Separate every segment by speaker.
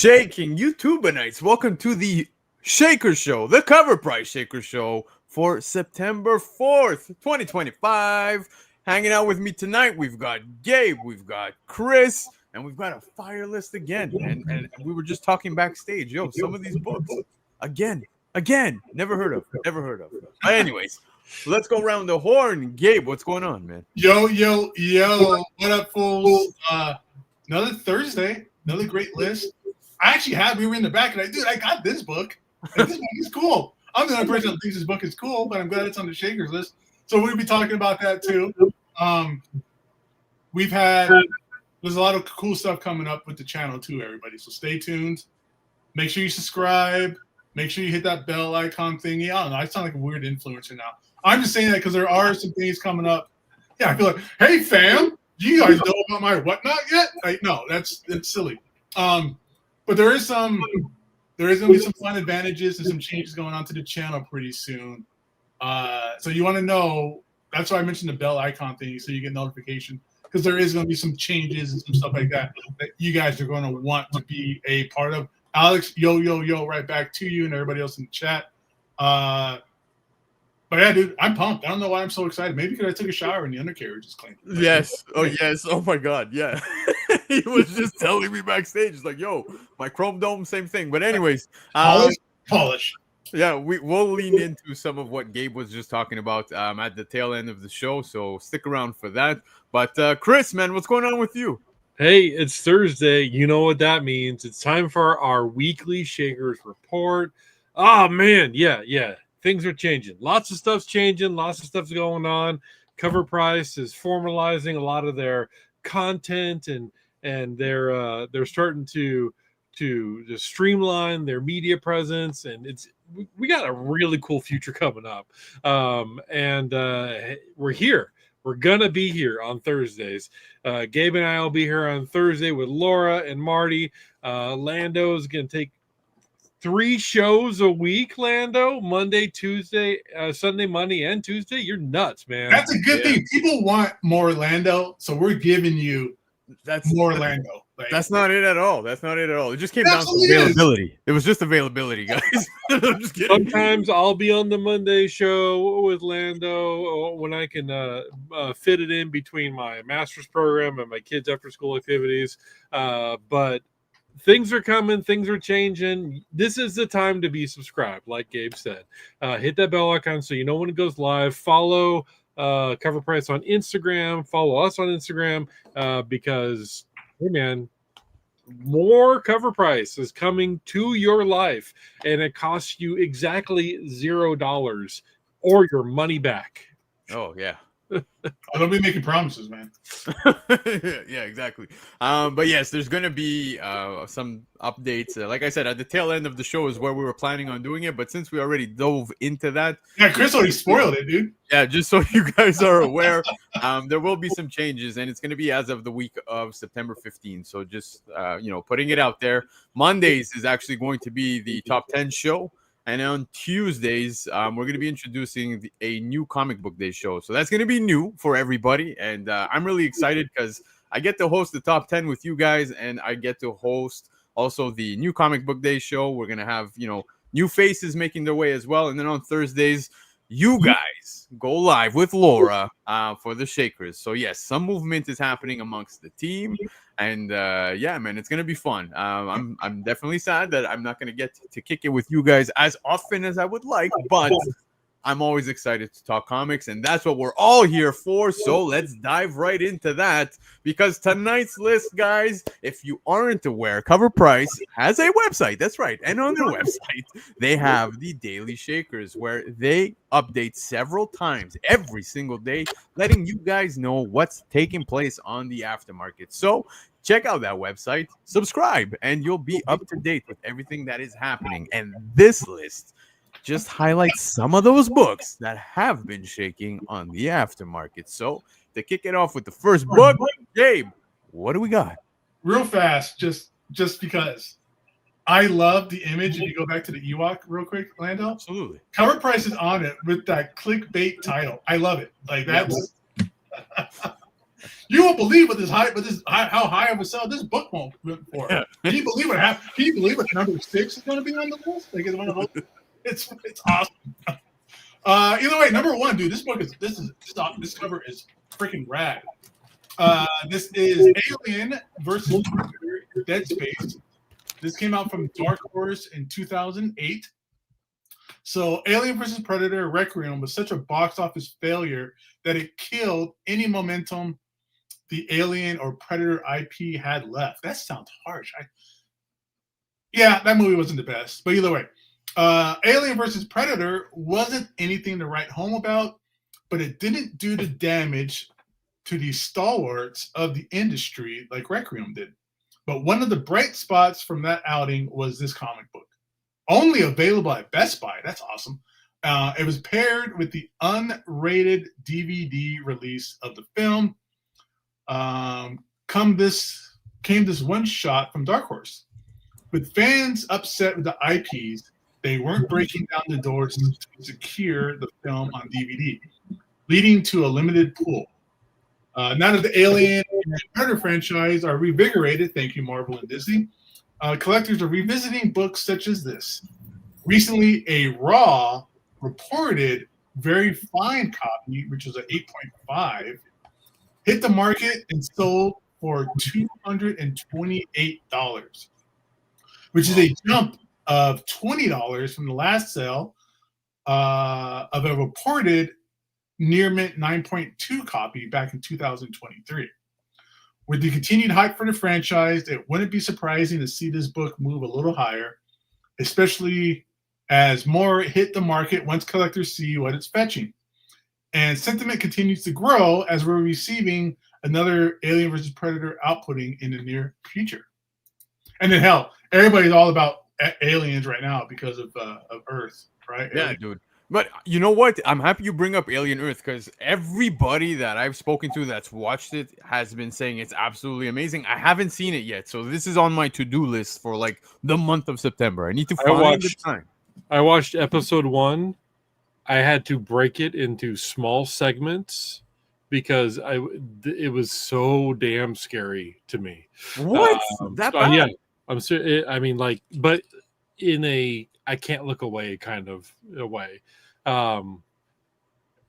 Speaker 1: shaking YouTuberites? Welcome to the Shaker Show, the Cover Price Shaker Show for September 4th, 2025. Hanging out with me tonight, we've got Gabe, we've got Chris, and we've got a fire list again. And we were just talking backstage. Yo, some of these books, again, never heard of. But anyways, let's go around the horn. Gabe, what's going on, man?
Speaker 2: Yo. What up, fools? Another Thursday, another great list. We were in the back, and I got this book. And this book is cool. I'm the only person that thinks this book is cool, but I'm glad it's on the Shakers list. So we'll be talking about that too. There's a lot of cool stuff coming up with the channel too, everybody. So stay tuned. Make sure you subscribe. Make sure you hit that bell icon thingy. I don't know. I sound like a weird influencer now. I'm just saying that because there are some things coming up. Yeah, I feel like, hey fam, do you guys know about my whatnot yet? No, that's silly. But there is gonna be some fun advantages and some changes going on to the channel pretty soon. So you want to know, that's why I mentioned the bell icon thing, so you get notification, because there is going to be some changes and some stuff like that you guys are going to want to be a part of. Alex, yo, right back to you and everybody else in the chat. But yeah, dude, I'm pumped. I don't know why I'm so excited. Maybe because I took a shower and the undercarriage is clean.
Speaker 1: Yes. Oh, yes. Oh, my God. Yeah. He was just telling me backstage. He's like, yo, my Chrome Dome, same thing. But anyways.
Speaker 2: Polish.
Speaker 1: Yeah, we'll lean into some of what Gabe was just talking about at the tail end of the show. So stick around for that. But Chris, man, what's going on with you?
Speaker 3: Hey, it's Thursday. You know what that means. It's time for our weekly Shakers report. Oh, man. Yeah. Things are changing. Lots of stuff's changing. Lots of stuff's going on. Cover Price is formalizing a lot of their content, and they're starting to streamline their media presence, and we got a really cool future coming up. We're here. We're gonna be here on Thursdays. Gabe and I will be here on Thursday with Laura and Marty. Lando is gonna take 3 shows a week, Lando. Monday, Tuesday, Sunday, Monday, and Tuesday. You're nuts, man.
Speaker 2: That's a good thing. People want more Lando, so we're giving you more Lando.
Speaker 1: That's not it at all. It just came down to availability. It was just availability, guys. I'm just kidding.
Speaker 3: Sometimes I'll be on the Monday show with Lando when I can fit it in between my master's program and my kids' after-school activities. But things are coming. Things are changing. This is the time to be subscribed, like Gabe said. Hit that bell icon so you know when it goes live. Follow Cover Price on Instagram. Follow us on Instagram because, hey, man, more Cover Price is coming to your life, and it costs you exactly $0 or your money back.
Speaker 1: Oh, yeah.
Speaker 2: Don't be making promises, man.
Speaker 1: Yeah, exactly. But yes, there's going to be some updates. Like I said, at the tail end of the show is where we were planning on doing it. But since we already dove into that.
Speaker 2: Yeah, Chris already spoiled it, dude.
Speaker 1: Yeah, just so you guys are aware, there will be some changes, and it's going to be as of the week of September 15th. So just, putting it out there. Mondays is actually going to be the top 10 show. And on Tuesdays, we're going to be introducing a new comic book day show. So that's going to be new for everybody. And I'm really excited because I get to host the top 10 with you guys. And I get to host also the new comic book day show. We're going to have, new faces making their way as well. And then on Thursdays, you guys go live with Laura for the Shakers. So, yes, some movement is happening amongst the team. And yeah, man, it's gonna be fun. I'm definitely sad that I'm not gonna get to kick it with you guys as often as I would like, but I'm always excited to talk comics, and that's what we're all here for. So let's dive right into that, because tonight's list, guys, if you aren't aware, Cover Price has a website. That's right, and on their website they have the Daily Shakers, where they update several times every single day, letting you guys know what's taking place on the aftermarket. So check out that website, subscribe, and you'll be up to date with everything that is happening. And this list just highlights some of those books that have been shaking on the aftermarket. So to kick it off with the first book, Gabe, what do we got?
Speaker 2: Real fast, just because I love the image. If you go back to the Ewok real quick, Lando.
Speaker 1: Absolutely.
Speaker 2: Cover Price is on it with that clickbait title. I love it. Like that's You won't believe how high of a sell this book won't for.
Speaker 1: Yeah.
Speaker 2: Can you believe what happened? Can you believe what number 6 is going to be on the list? Like it's one of those. It's awesome. Either way, number 1, dude. This cover is freaking rad. This is Alien versus Predator, Dead Space. This came out from Dark Horse in 2008. So Alien vs. Predator Requiem was such a box office failure that it killed any momentum the Alien or Predator IP had left. That sounds harsh. Yeah, that movie wasn't the best. But either way, Alien vs. Predator wasn't anything to write home about, but it didn't do the damage to the stalwarts of the industry like Requiem did. But one of the bright spots from that outing was this comic book. Only available at Best Buy. That's awesome. It was paired with the unrated DVD release of the film. Came this one shot from Dark Horse. With fans upset with the IPs, they weren't breaking down the doors to secure the film on DVD, leading to a limited pool. Now that the Alien and Predator franchise are revigorated, thank you, Marvel and Disney, collectors are revisiting books such as this. Recently, a raw, reported, very fine copy, which is an 8.5, hit the market and sold for $228, which is a jump of $20 from the last sale of a reported near mint 9.2 copy back in 2023. With the continued hype for the franchise, it wouldn't be surprising to see this book move a little higher, especially as more hit the market once collectors see what it's fetching. And sentiment continues to grow as we're receiving another Alien vs. Predator outputting in the near future. And then hell, everybody's all about aliens right now because of Earth, right?
Speaker 1: Yeah, dude. But you know what? I'm happy you bring up Alien Earth because everybody that I've spoken to that's watched it has been saying it's absolutely amazing. I haven't seen it yet, so this is on my to-do list for like the month of September. I need to find the time.
Speaker 3: I watched episode 1. I had to break it into small segments because it was so damn scary to me.
Speaker 1: What? That bad?
Speaker 3: Yeah, I mean, like, but in a I can't look away kind of a way.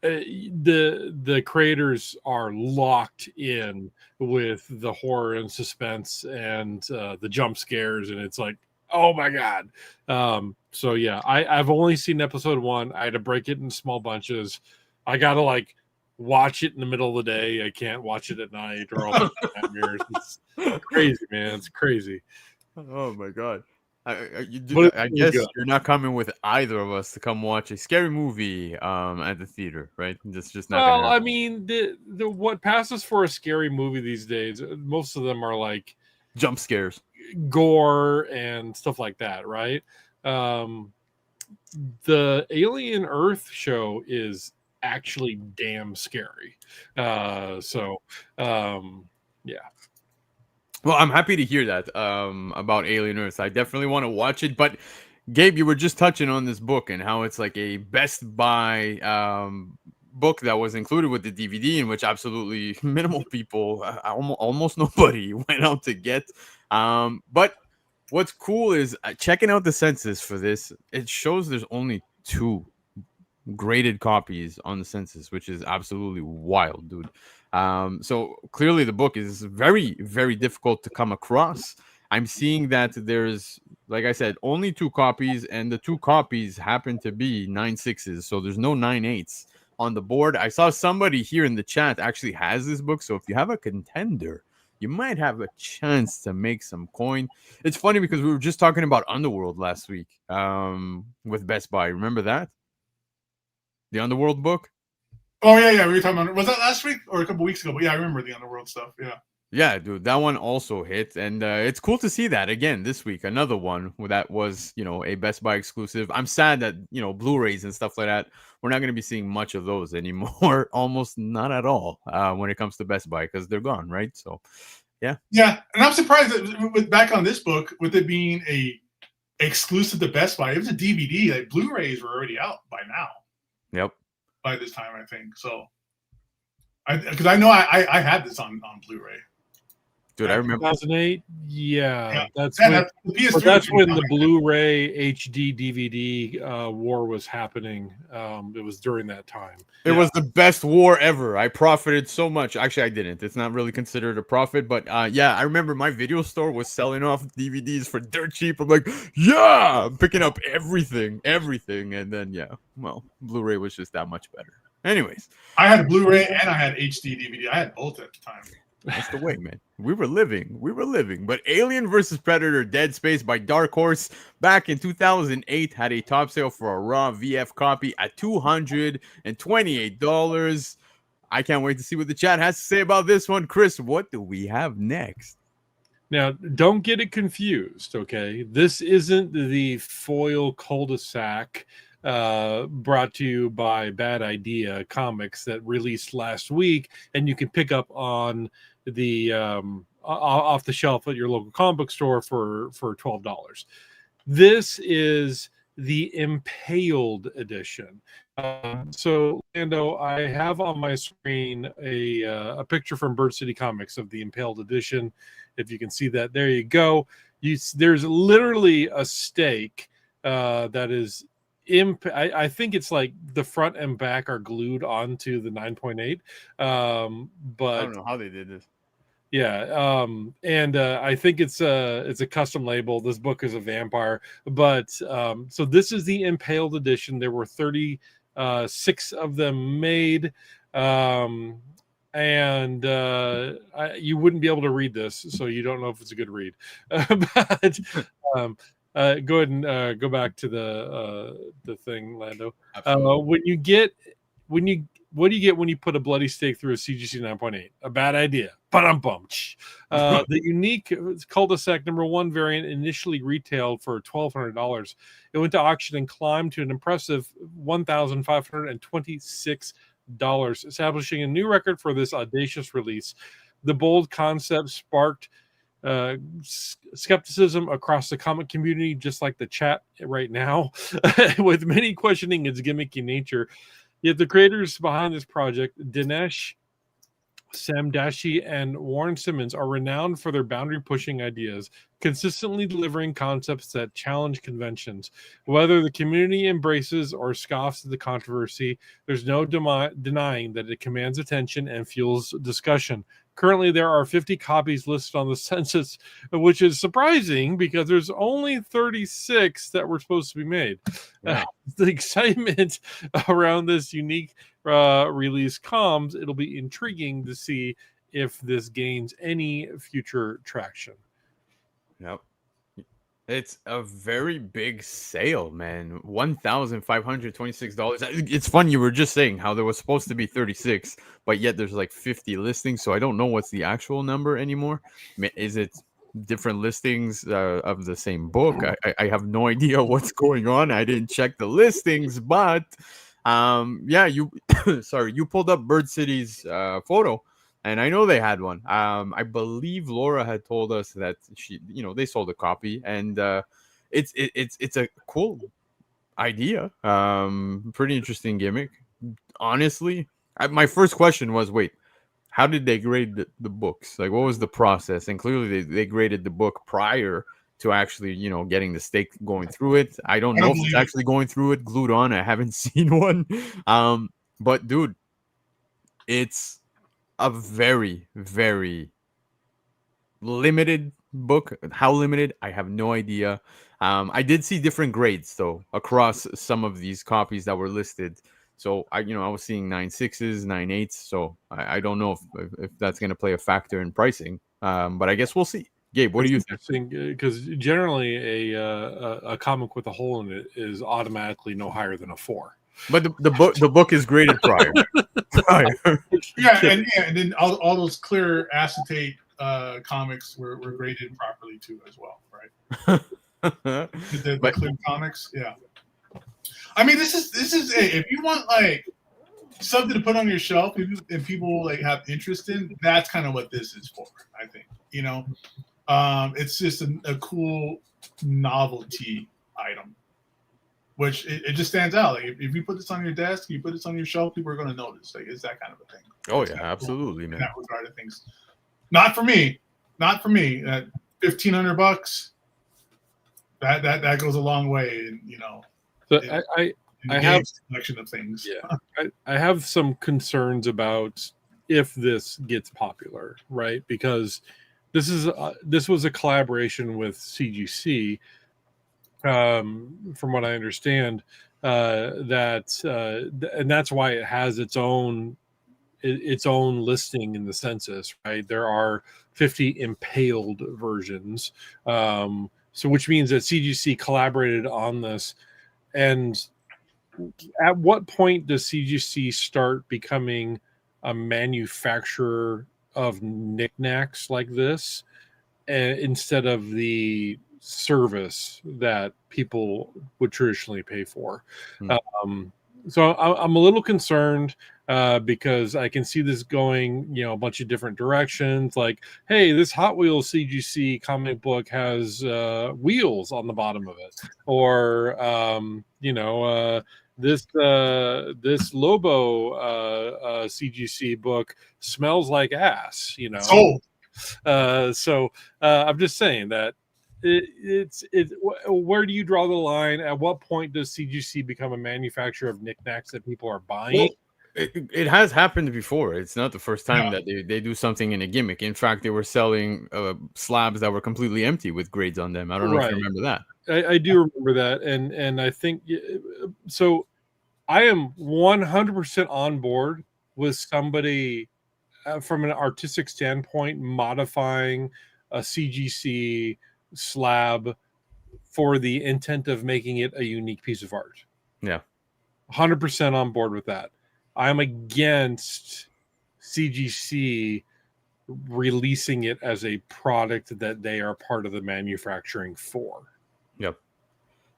Speaker 3: The creators are locked in with the horror and suspense and the jump scares, and it's like, oh my god. So yeah, I've only seen episode 1. I had to break it in small bunches. I gotta like watch it in the middle of the day. I can't watch it at night or all nightmares. It's crazy, man. It's crazy.
Speaker 1: Oh my god. I guess you're not coming with either of us to come watch a scary movie at the theater, right? That's just not.
Speaker 3: Well, I mean, the what passes for a scary movie these days, most of them are like
Speaker 1: jump scares,
Speaker 3: gore, and stuff like that, right? The Alien Earth show is actually damn scary. Yeah.
Speaker 1: Well, I'm happy to hear that about Alien Earth. I definitely want to watch it. But Gabe, you were just touching on this book and how it's like a Best Buy book that was included with the DVD, in which absolutely minimal people, almost nobody, went out to get. But what's cool is checking out the census for this. It shows there's only 2 graded copies on the census, which is absolutely wild, dude. So clearly the book is very, very difficult to come across. I'm seeing that there's, like I said, only 2 copies, and the 2 copies happen to be 9.6s. So there's no 9.8s on the board. I saw somebody here in the chat actually has this book. So if you have a contender, you might have a chance to make some coin. It's funny because we were just talking about Underworld last week with Best Buy. Remember that? The Underworld book?
Speaker 2: Oh, yeah. We were talking about, was that last week or a couple weeks ago? But yeah, I remember the Underworld stuff. Yeah.
Speaker 1: Yeah, dude, that one also hit. And it's cool to see that again this week. Another one that was, a Best Buy exclusive. I'm sad that, Blu-rays and stuff like that, we're not going to be seeing much of those anymore. Almost not at all when it comes to Best Buy because they're gone, right? So, yeah.
Speaker 2: Yeah. And I'm surprised that back on this book, with it being a exclusive to Best Buy, it was a DVD. Like Blu-rays were already out by now.
Speaker 1: Yep.
Speaker 2: By this time, I think. So, Because I know I had this on Blu-ray.
Speaker 1: Dude, I remember
Speaker 3: 2008. Yeah, that's
Speaker 2: Yeah,
Speaker 3: when.
Speaker 2: the PS3
Speaker 3: But that's when the
Speaker 2: was
Speaker 3: Blu-ray HD DVD war was happening. It was during that time.
Speaker 1: it was the best war ever. I profited so much. Actually, I didn't. It's not really considered a profit, but yeah, I remember my video store was selling off DVDs for dirt cheap. I'm like, yeah, I'm picking up everything, and then yeah, well, Blu-ray was just that much better. Anyways,
Speaker 2: I had a Blu-ray and I had HD DVD. I had both at the time.
Speaker 1: that's the way, man. We were living. But Alien vs. Predator Dead Space by Dark Horse back in 2008 had a top sale for a raw VF copy at $228. I can't wait to see what the chat has to say about this one. Chris, what do we have next?
Speaker 3: Now, don't get it confused, okay? This isn't the foil cul-de-sac brought to you by Bad Idea Comics that released last week, and you can pick up on the off the shelf at your local comic book store for $12. This is the Impaled edition. So, Lando, I have on my screen a picture from Bird City Comics of the Impaled edition. If you can see that, there you go. There's literally a stake that is I think it's like the front and back are glued onto the 9.8. But
Speaker 1: I don't know how they did this.
Speaker 3: Yeah, and I think it's a custom label. This book is a vampire, but so this is the Impaled edition. There were 36 of them made, and you wouldn't be able to read this, so you don't know if it's a good read. But go ahead and go back to the thing, Lando. What do you get when you put a bloody stake through a CGC 9.8? A bad idea. The unique cul-de-sac number 1 variant initially retailed for $1,200. It went to auction and climbed to an impressive $1,526, establishing a new record for this audacious release. The bold concept sparked skepticism across the comic community, just like the chat right now, with many questioning its gimmicky nature. Yet the creators behind this project, Dinesh Samdashi and Warren Simmons, are renowned for their boundary-pushing ideas, consistently delivering concepts that challenge conventions. Whether the community embraces or scoffs at the controversy, there's no denying that it commands attention and fuels discussion. Currently, there are 50 copies listed on the census, which is surprising because there's only 36 that were supposed to be made.
Speaker 1: Yeah.
Speaker 3: The excitement around this unique release comes. It'll be intriguing to see if this gains any future traction.
Speaker 1: Yep. It's a very big sale, man. $1,526. It's funny, you were just saying how there was supposed to be 36, but yet there's like 50 listings. So I don't know what's the actual number anymore. Is it different listings of the same book? I have no idea what's going on. I didn't check the listings, but yeah, you sorry, you pulled up Bird City's photo. And I know they had one. I believe Laura had told us that they sold a copy, and it's a cool idea. Pretty interesting gimmick. Honestly, my first question was, wait, how did they grade the books? Like, what was the process? And clearly, they graded the book prior to actually, getting the stake going through it. I don't know if it's actually going through it glued on. I haven't seen one. But dude, it's a very, very limited book. How limited, I have no idea. I did see different grades though across some of these copies that were listed. So I was seeing 9.6s, 9.8s. So I don't know if that's going to play a factor in pricing. But I guess we'll see. Gabe, what do you think?
Speaker 3: Because generally a comic with a hole in it is automatically no higher than a 4.
Speaker 1: But the book is graded prior.
Speaker 2: Yeah, and then all those clear acetate comics were graded properly too as well, right? the clear comics, yeah. I mean, this is if you want like something to put on your shelf and people like have interest in, that's kind of what this is for. I think it's just a cool novelty item. Which it just stands out. Like if you put this on your desk, you put this on your shelf, people are going to notice. Like it's that kind of a thing.
Speaker 1: Oh yeah, absolutely,
Speaker 2: in
Speaker 1: man.
Speaker 2: that regard of things. Not for me. Not for me. $1,500. That goes a long way, and
Speaker 3: So
Speaker 2: in, in the
Speaker 3: I
Speaker 2: game
Speaker 3: have
Speaker 2: selection of things.
Speaker 3: yeah, I have some concerns about if this gets popular, right? Because this was a collaboration with CGC, from what I understand, and that's why it has its own listing in the census, right? There are 50 impaled versions, so which means that CGC collaborated on this. And at what point does CGC start becoming a manufacturer of knickknacks like this, instead of the service that people would traditionally pay for?
Speaker 1: Hmm.
Speaker 3: So I'm a little concerned, because I can see this going, a bunch of different directions. Like, hey, this Hot Wheels CGC comic book has wheels on the bottom of it, or this Lobo CGC book smells like ass.
Speaker 2: Sold.
Speaker 3: I'm just saying that where do you draw the line? At what point does CGC become a manufacturer of knickknacks that people are buying?
Speaker 1: Well, it has happened before. It's not the first time
Speaker 2: Yeah.
Speaker 1: that they do something in a gimmick. In fact, they were selling slabs that were completely empty with grades on them. I don't know if you
Speaker 3: Right.
Speaker 1: remember that.
Speaker 3: I do remember that, and I think so. I am 100% on board with somebody, from an artistic standpoint, modifying a CGC slab for the intent of making it a unique piece of art.
Speaker 1: Yeah.
Speaker 3: 100% on board with that. I'm against CGC releasing it as a product that they are part of the manufacturing for.
Speaker 1: Yep.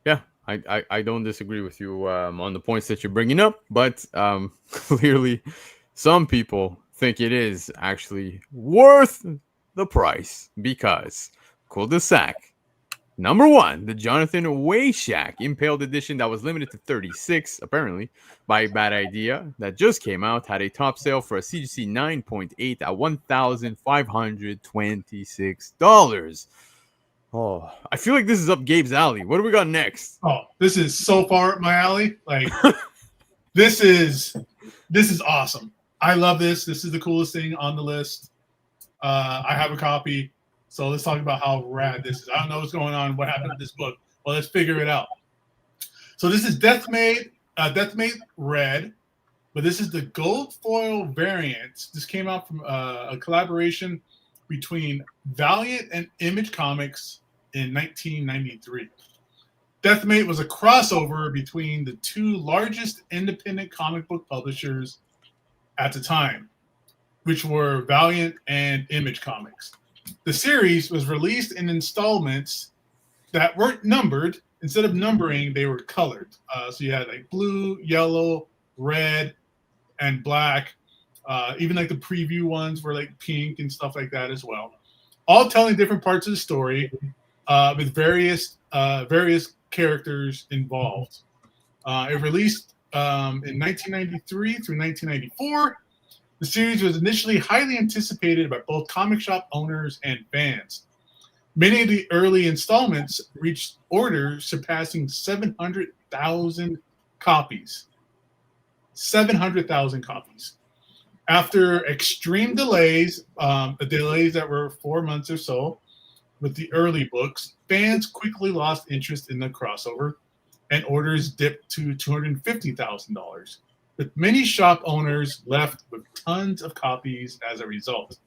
Speaker 1: Yeah. I don't disagree with you on the points that you're bringing up, but clearly some people think it is actually worth the price because cul-de-sac number one, the Jonathan Wayshak Impaled Edition that was limited to 36, apparently, by Bad Idea, that just came out, had a top sale for a CGC 9.8 at $1,526. Oh, I feel like this is up Gabe's alley. What do we got next?
Speaker 2: Oh, this is so far up my alley. Like, this is awesome. I love this. This is the coolest thing on the list. I have a copy. So let's talk about how rad this is. I don't know what's going on, what happened to this book. Well, let's figure it out. So this is Deathmate Red, but this is the gold foil variant. This came out from a collaboration between Valiant and Image Comics in 1993. Deathmate was a crossover between the two largest independent comic book publishers at the time, which were Valiant and Image Comics. The series was released in installments that weren't numbered. Instead of numbering, they were colored. So you had like blue, yellow, red, and black. Even like the preview ones were like pink and stuff like that as well. All telling different parts of the story, with various characters involved. It released in 1993 through 1994. The series was initially highly anticipated by both comic shop owners and fans. Many of the early installments reached orders surpassing 700,000 copies. 700,000 copies. After extreme delays, the delays that were 4 months or so with the early books, fans quickly lost interest in the crossover and orders dipped to $250,000, with many shop owners left with tons of copies as a result.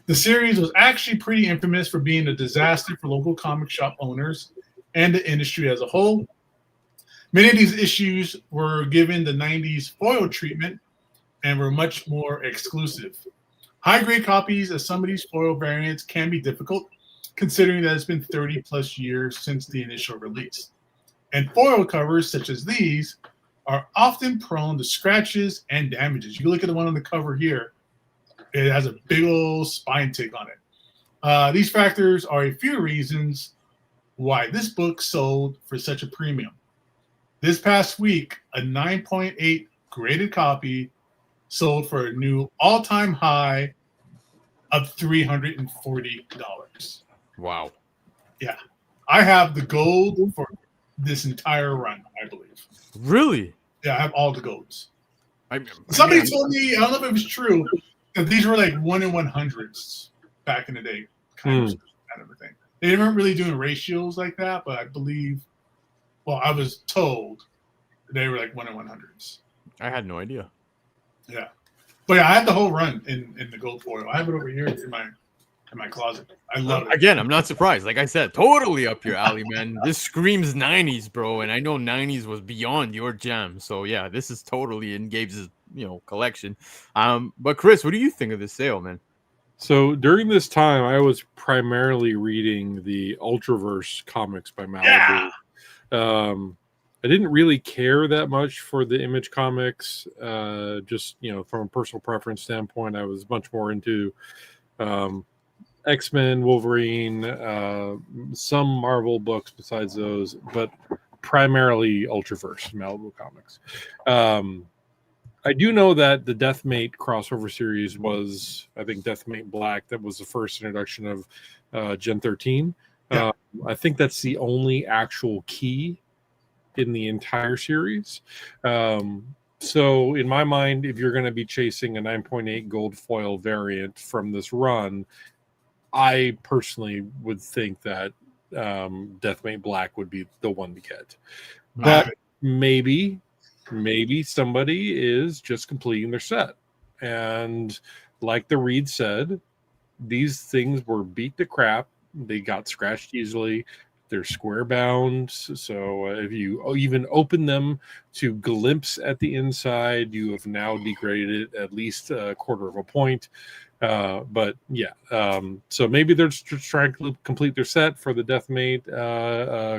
Speaker 2: The series was actually pretty infamous for being a disaster for local comic shop owners and the industry as a whole. Many of these issues were given the 90s foil treatment and were much more exclusive. High-grade copies of some of these foil variants can be difficult, considering that it's been 30 plus years since the initial release. And foil covers such as these are often prone to scratches and damages. You look at the one on the cover here, it has a big old spine tick on it. These factors are a few reasons why this book sold for such a premium. This past week, a 9.8 graded copy sold for a new all-time high of $340.
Speaker 1: Wow.
Speaker 2: Yeah. I have the gold for this entire run, I believe.
Speaker 1: Really?
Speaker 2: Yeah, I have all the golds.
Speaker 1: I
Speaker 2: Somebody
Speaker 1: mean,
Speaker 2: told me, I don't know if it was true, that these were like 1 in 100s back in the day, kind of a thing. They weren't really doing ratios like that, but I believe, well, I was told they were like 1 in 100s.
Speaker 1: I had no idea.
Speaker 2: Yeah. But yeah, I have the whole run in the gold foil. I have it over here in my closet. I love it.
Speaker 1: Again, I'm not surprised. Like I said, totally up your alley, man. This screams 90s, bro. And I know 90s was beyond your jam. So yeah, this is totally in Gabe's, collection. But Chris, what do you think of this sale, man?
Speaker 3: So during this time, I was primarily reading the Ultraverse comics by Malibu.
Speaker 2: Yeah.
Speaker 3: I didn't really care that much for the Image comics. Just from a personal preference standpoint, I was much more into X-Men, Wolverine, some Marvel books besides those, but primarily Ultraverse Malibu comics. I do know that the Deathmate crossover series was, I think, Deathmate Black. That was the first introduction of Gen 13.
Speaker 2: Yeah.
Speaker 3: I think that's the only actual key in the entire series. So in my mind, if you're going to be chasing a 9.8 gold foil variant from this run, I personally would think that Deathmate Black would be the one to get. But maybe somebody is just completing their set. And like the Reed said, these things were beat to crap. They got scratched easily. They're square bound. So if you even open them to glimpse at the inside, you have now degraded it at least a quarter of a point. But yeah, so maybe they're just trying to complete their set for the Deathmate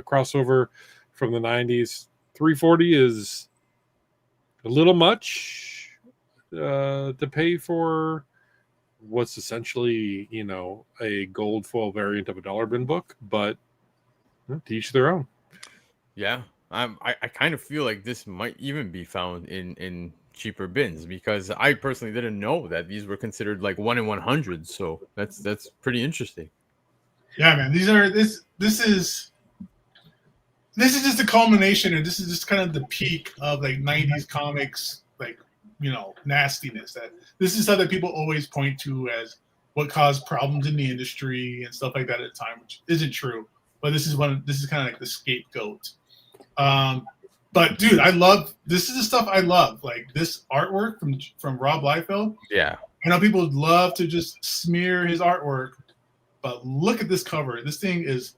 Speaker 3: crossover from the 90s. 340 is a little much to pay for what's essentially, a gold foil variant of a dollar bin book, but to each their own.
Speaker 1: Yeah, I kind of feel like this might even be found in cheaper bins, because I personally didn't know that these were considered like 1 in 100. So that's pretty interesting.
Speaker 2: Yeah, man. This is just a culmination, and this is just kind of the peak of like 90s comics, like, nastiness. That this is stuff that people always point to as what caused problems in the industry and stuff like that at the time, which isn't true. But this is kind of like the scapegoat. But dude, this is the stuff I love. Like this artwork from Rob Liefeld.
Speaker 1: Yeah.
Speaker 2: I know people would love to just smear his artwork, but look at this cover. This thing is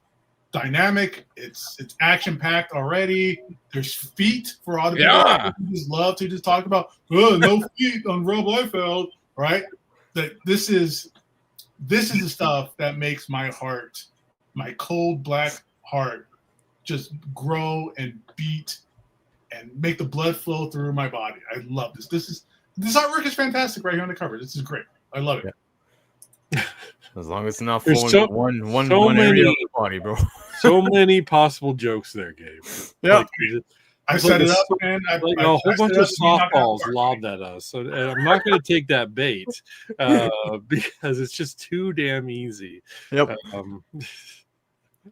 Speaker 2: dynamic. It's action packed already. There's feet for all the people who just love to just talk about no feet on Rob Liefeld, right? That this is the stuff that makes my heart, my cold black heart, just grow and beat and make the blood flow through my body. I love this. This artwork is fantastic right here on the cover. This is great. I love it.
Speaker 1: Yeah. As long as it's not
Speaker 3: There's
Speaker 1: flowing one area of the body, bro.
Speaker 3: So many possible jokes there, Gabe.
Speaker 1: Yeah.
Speaker 2: I set it up, man.
Speaker 3: A whole bunch of softballs lobbed at us. So, and I'm not going to take that bait because it's just too damn easy.
Speaker 1: Yep.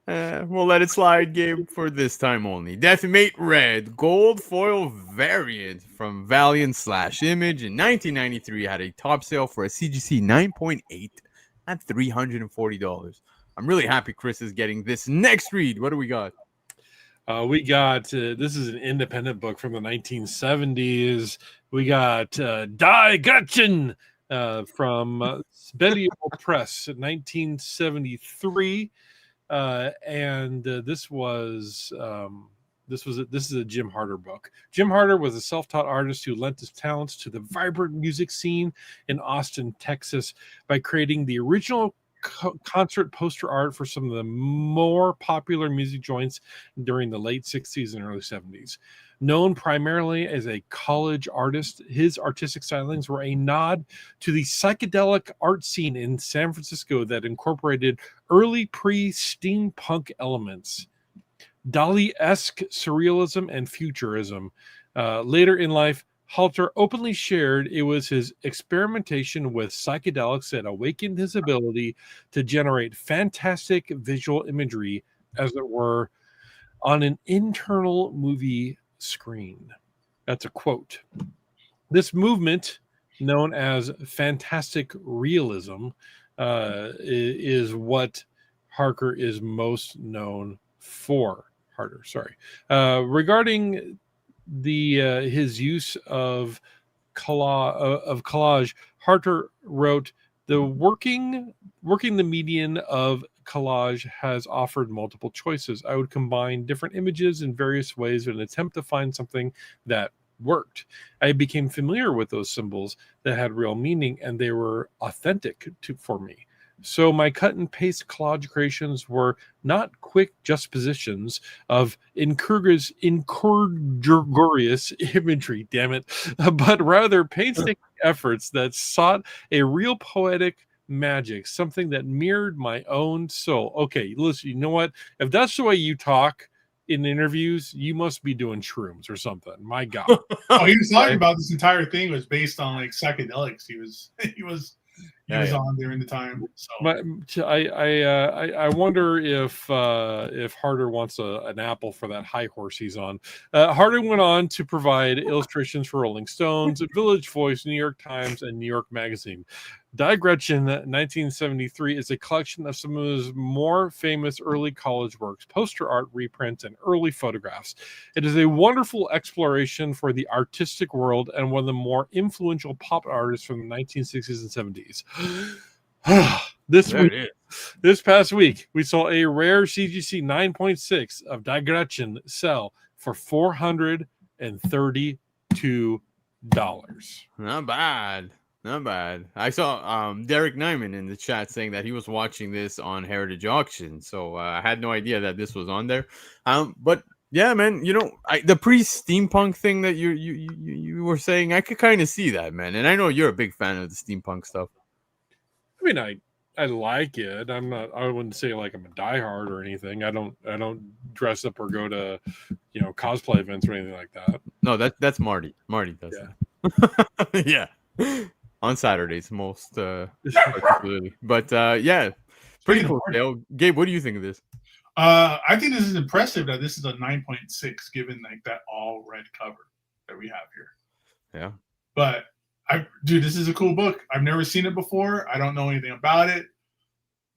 Speaker 1: We'll let it slide, Gabe, for this time only. Deathmate Red Gold Foil Variant from Valiant/Image in 1993 had a top sale for a CGC 9.8 at $340. I'm really happy Chris is getting this next read. What do we got?
Speaker 3: We got this is an independent book from the 1970s. We got Die Gutchen from Spelio Press in 1973. And this is a Jim Harder book. Jim Harder was a self-taught artist who lent his talents to the vibrant music scene in Austin, Texas, by creating the original concert poster art for some of the more popular music joints during the late 60s and early 70s. Known primarily as a college artist, his artistic stylings were a nod to the psychedelic art scene in San Francisco that incorporated early pre-steampunk elements, Dali-esque surrealism, and futurism. Later in life, Halter openly shared it was his experimentation with psychedelics that awakened his ability to generate fantastic visual imagery, as it were, on an internal movie screen. That's a quote. This movement, known as fantastic realism, is what Harker is most known for. Regarding his use of collage, Harter wrote, the working the median of collage has offered multiple choices. I would combine different images in various ways in an attempt to find something that worked. I became familiar with those symbols that had real meaning, and they were authentic for me. So my cut and paste collage creations were not quick juxtapositions of incongruous imagery, damn it, but rather painstaking efforts that sought a real poetic magic, something that mirrored my own soul. Okay, listen, you know what? If that's the way you talk in interviews, you must be doing shrooms or something. My God.
Speaker 2: Oh, he was talking about this entire thing was based on like psychedelics. He was on during the time. So
Speaker 3: I wonder if Harder wants an apple for that high horse he's on. Harder went on to provide illustrations for Rolling Stones, Village Voice, New York Times, and New York Magazine. Die Gretchen 1973 is a collection of some of his more famous early college works, poster art, reprints, and early photographs. It is a wonderful exploration for the artistic world and one of the more influential pop artists from the 1960s and 70s. This past week, we saw a rare CGC 9.6 of Die Gretchen sell for $432.
Speaker 1: Not bad. Not bad. I saw Derek Nyman in the chat saying that he was watching this on Heritage Auction, so I had no idea that this was on there. But yeah, man, you know, the pre-steampunk thing that you were saying, I could kind of see that, man. And I know you're a big fan of the steampunk stuff.
Speaker 3: I mean, I like it. I wouldn't say like I'm a diehard or anything. I don't dress up or go to, cosplay events or anything like that.
Speaker 1: No, that's Marty. Marty does that. Yeah. On Saturdays, most particularly. But yeah, pretty cool. Gabe, what do you think of this?
Speaker 2: I think this is impressive that this is a 9.6, given like that all red cover that we have here.
Speaker 1: Yeah.
Speaker 2: But this is a cool book. I've never seen it before. I don't know anything about it,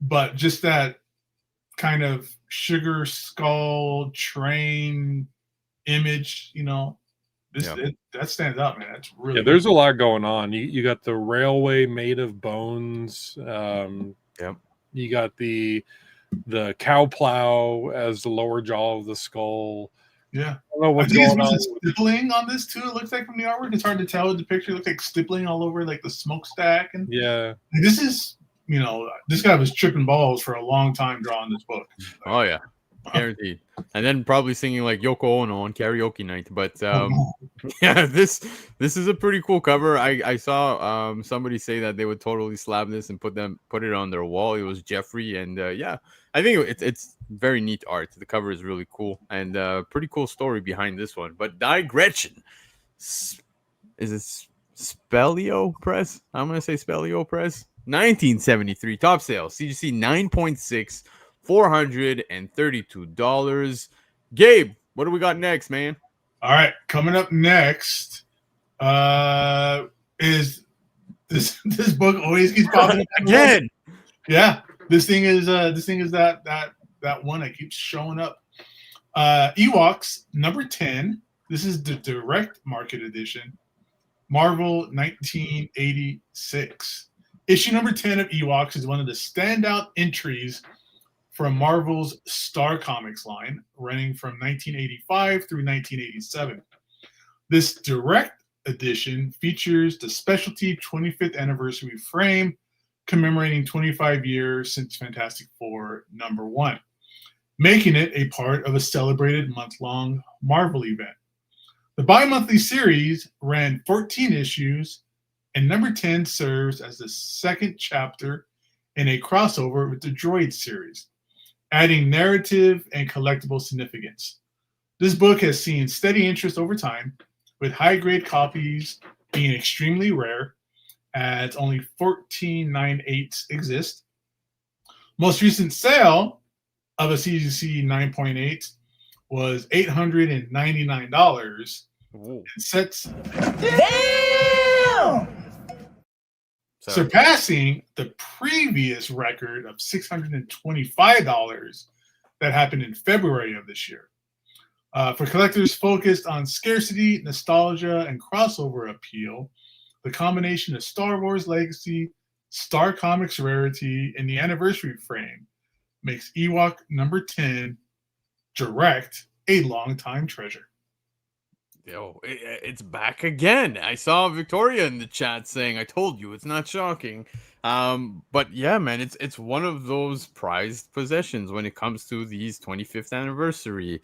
Speaker 2: but just that kind of sugar skull train image, that stands out, man. That's really
Speaker 3: cool. There's a lot going on. You got the railway made of bones.
Speaker 1: Yep.
Speaker 3: You got the cow plow as the lower jaw of the skull.
Speaker 2: Yeah.
Speaker 3: I don't know what's going on.
Speaker 2: Stippling on this too. It looks like from the artwork. It's hard to tell with the picture. It looks like stippling all over like the smokestack. And
Speaker 3: yeah,
Speaker 2: this is, this guy was tripping balls for a long time drawing this book.
Speaker 1: Oh yeah. Guaranteed. And then probably singing like Yoko Ono on karaoke night. But yeah, this is a pretty cool cover. I saw somebody say that they would totally slab this and put it on their wall. It was Jeffrey, and yeah, I think it's very neat art. The cover is really cool, and pretty cool story behind this one. But Die Gretchen, is it Spelio Press? I'm gonna say Spelio Press. 1973 top sale, CGC 9.6. $432. Gabe, what do we got next, man?
Speaker 2: All right, coming up next is this book always keeps popping up
Speaker 1: again.
Speaker 2: Yeah, this thing is that one that keeps showing up. Ewoks number 10. This is the direct market edition. Marvel 1986. Issue number 10 of Ewoks is one of the standout entries from Marvel's Star Comics line, running from 1985 through 1987. This direct edition features the specialty 25th anniversary frame commemorating 25 years since Fantastic Four #1, making it a part of a celebrated month-long Marvel event. The bi-monthly series ran 14 issues, and number 10 serves as the second chapter in a crossover with the Droid series, adding narrative and collectible significance. This book has seen steady interest over time, with high-grade copies being extremely rare, as only 1498 exist. Most recent sale of a CGC 9.8 was $899.
Speaker 1: Ooh.
Speaker 2: It sets
Speaker 4: Damn!
Speaker 2: surpassing the previous record of $625 that happened in February of this year. For collectors focused on scarcity, nostalgia, and crossover appeal, the combination of Star Wars Legacy, Star Comics rarity, and the anniversary frame makes Ewok number 10 direct a longtime treasure.
Speaker 1: Yo, it's back again. I saw Victoria in the chat saying, "I told you, it's not shocking." But yeah, man, it's one of those prized possessions when it comes to these 25th anniversary,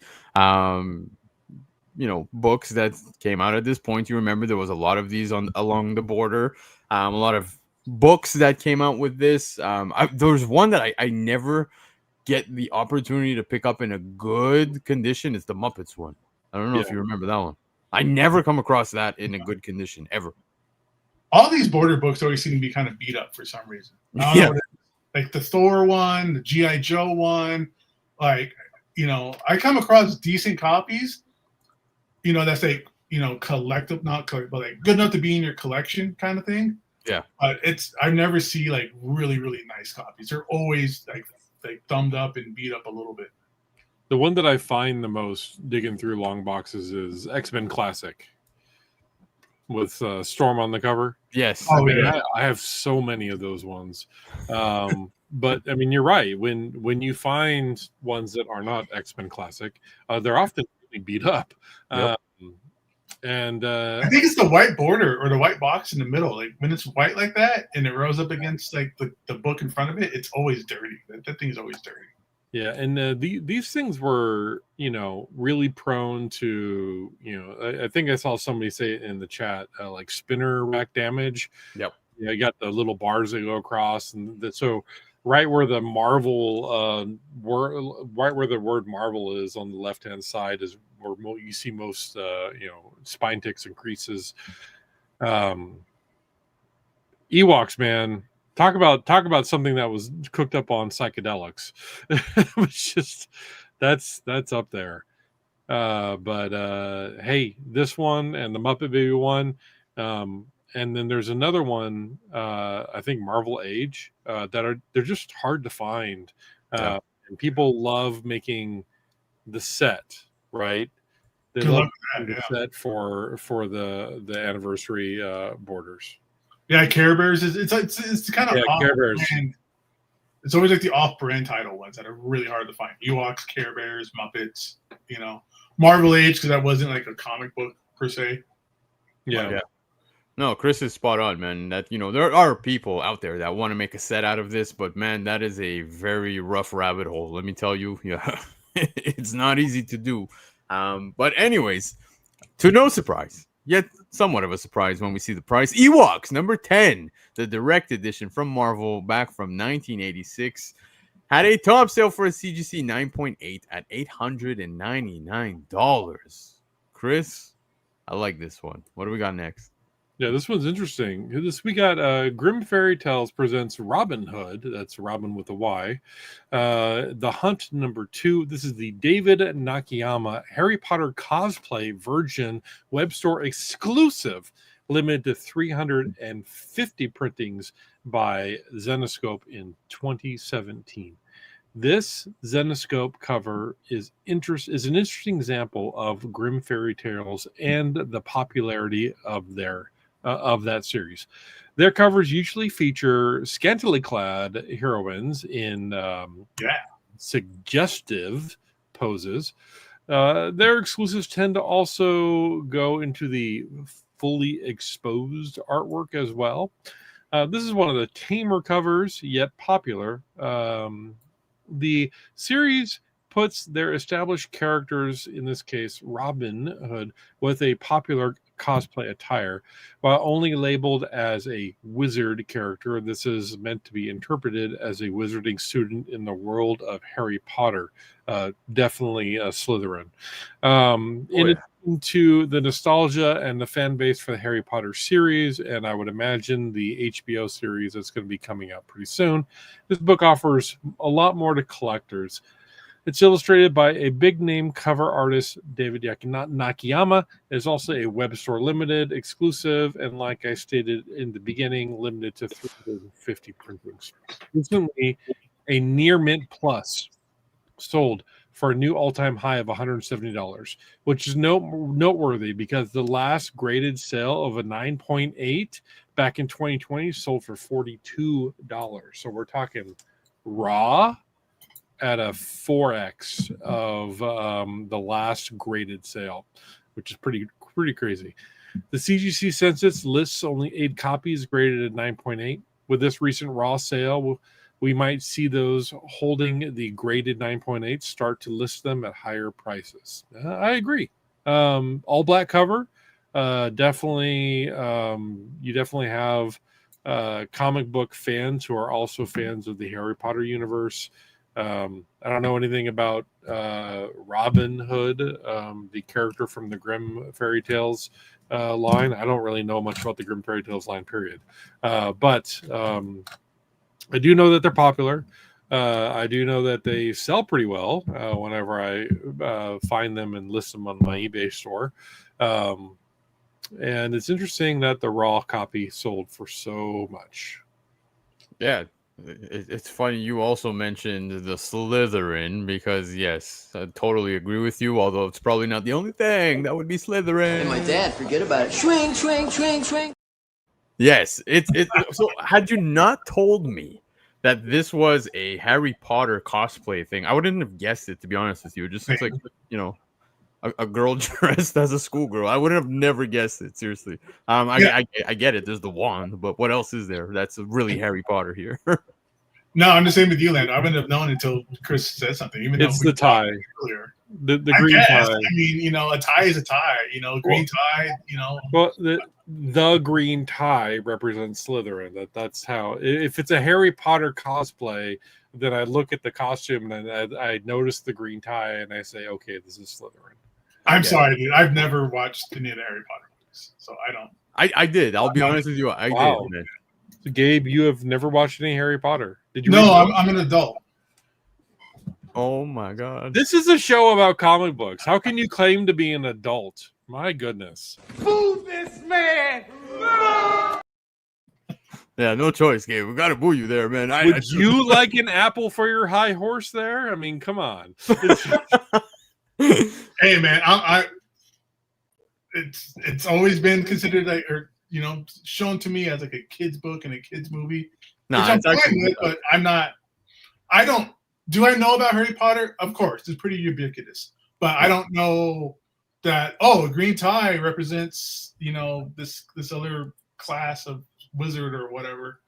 Speaker 1: books that came out at this point. You remember there was a lot of these along the border, a lot of books that came out with this. There was one that I never get the opportunity to pick up in a good condition. It's the Muppets one. I don't know if you remember that one. I never come across that in a good condition ever.
Speaker 2: All these border books always seem to be kind of beat up for some reason. I don't know what it is. Like the Thor one, the G.I. Joe one. Like, I come across decent copies, that's like, collective, not collective, but like good enough to be in your collection kind of thing.
Speaker 1: Yeah.
Speaker 2: But I never see like really, really nice copies. They're always like thumbed up and beat up a little bit.
Speaker 3: The one that I find the most digging through long boxes is X-Men Classic with Storm on the cover.
Speaker 1: Yes.
Speaker 3: I have so many of those ones. But I mean, you're right. When you find ones that are not X-Men Classic, they're often really beat up.
Speaker 1: Yep.
Speaker 2: And I think it's the white border or the white box in the middle. Like when it's white like that and it rose up against like the book in front of it, it's always dirty. That thing is always dirty.
Speaker 3: Yeah, and these things were, really prone to, I think I saw somebody say it in the chat, like spinner rack damage.
Speaker 1: Yep.
Speaker 3: You got the little bars that go across, and so right where the Marvel, right where the word Marvel is on the left hand side is where you see most, spine ticks and creases. Ewoks, man. Talk about something that was cooked up on psychedelics. It's just that's up there. But hey, this one and the Muppet Baby one, and then there's another one. I think Marvel Age they're just hard to find, and people love making the set, right? They love the set for the anniversary borders.
Speaker 2: Yeah, Care Bears it's kind of
Speaker 3: Care Bears.
Speaker 2: It's always like the off-brand title ones that are really hard to find. Ewoks, Care Bears, Muppets, Marvel Age because that wasn't like a comic book per se.
Speaker 3: Yeah.
Speaker 1: No, Chris is spot on, man. That there are people out there that want to make a set out of this, but man, that is a very rough rabbit hole. Let me tell you, it's not easy to do. But anyways, to no surprise. Yet somewhat of a surprise when we see the price. Ewoks, number 10, the direct edition from Marvel back from 1986, had a top sale for a CGC 9.8 at $899. Chris, I like this one. What do we got next?
Speaker 3: Yeah, this one's interesting. We got Grimm Fairy Tales presents Robin Hood. That's Robin with a Y. The Hunt number 2. This is the David Nakayama Harry Potter cosplay Virgin web store exclusive, limited to 350 printings by Zenescope in 2017. This Zenescope cover is an interesting example of Grimm Fairy Tales and the popularity of that series. Their covers usually feature scantily clad heroines in suggestive poses. Their exclusives tend to also go into the fully exposed artwork as well. This is one of the tamer covers, yet popular. The series puts their established characters, in this case Robin Hood, with a popular cosplay attire, while only labeled as a wizard character. This is meant to be interpreted as a wizarding student in the world of Harry Potter. Definitely a Slytherin. into the nostalgia and the fan base for the Harry Potter series, and I would imagine the HBO series that's going to be coming out pretty soon. This book offers a lot more to collectors. It's illustrated by a big-name cover artist, David Nakayama. It's also a web store limited, exclusive, and like I stated in the beginning, limited to 350 printings. Recently, a Near Mint Plus sold for a new all-time high of $170, which is noteworthy because the last graded sale of a 9.8 back in 2020 sold for $42. So we're talking raw at a 4x of the last graded sale, which is pretty crazy. The CGC census lists only 8 copies graded at 9.8. With this recent raw sale, we might see those holding the graded 9.8 start to list them at higher prices. I agree. All black cover. Definitely, you definitely have comic book fans who are also fans of the Harry Potter universe. I don't know anything about Robin Hood, the character from the Grimm fairy tales line. I don't really know much about the Grimm fairy tales line, period. But I do know that they're popular. I do know that they sell pretty well whenever I find them and list them on my eBay store. And it's interesting that the raw copy sold for so much.
Speaker 1: Yeah. It's funny you also mentioned the Slytherin because, yes, I totally agree with you, although it's probably not the only thing that would be Slytherin.
Speaker 4: And my dad, forget about it. Swing, swing, swing, swing.
Speaker 1: Yes, it's so had you not told me that this was a Harry Potter cosplay thing, I wouldn't have guessed it, to be honest with you. It just looks like, a girl dressed as a schoolgirl. I would have never guessed it, seriously. I get it. There's the wand, but what else is there that's really Harry Potter here?
Speaker 2: No, I'm the same with you, Lando. I wouldn't have known until Chris said something. Even
Speaker 3: it's the tie.
Speaker 2: Earlier.
Speaker 3: The green tie.
Speaker 2: I mean, a tie is a tie. Green tie.
Speaker 3: Well, the green tie represents Slytherin. That's how. If it's a Harry Potter cosplay, then I look at the costume and I notice the green tie and I say, okay, this is Slytherin.
Speaker 2: I'm sorry, dude. I've never watched any of the Harry Potter books, so I don't.
Speaker 1: I did. I'll be honest with you. I did. Man.
Speaker 3: So Gabe, you have never watched any Harry Potter. Did you?
Speaker 2: No, I'm an adult.
Speaker 1: Oh my god!
Speaker 3: This is a show about comic books. How can you claim to be an adult? My goodness!
Speaker 5: Boo this man!
Speaker 1: Yeah, no choice, Gabe. We gotta boo you there, man.
Speaker 3: Would you like an apple for your high horse there? I mean, come on.
Speaker 2: Hey, man, it's always been considered shown to me as like a kid's book and a kid's movie.
Speaker 1: Nah, it's actually,
Speaker 2: but I'm not. I don't. Do I know about Harry Potter? Of course, it's pretty ubiquitous. But I don't know that. Oh, a green tie represents this other class of wizard or whatever.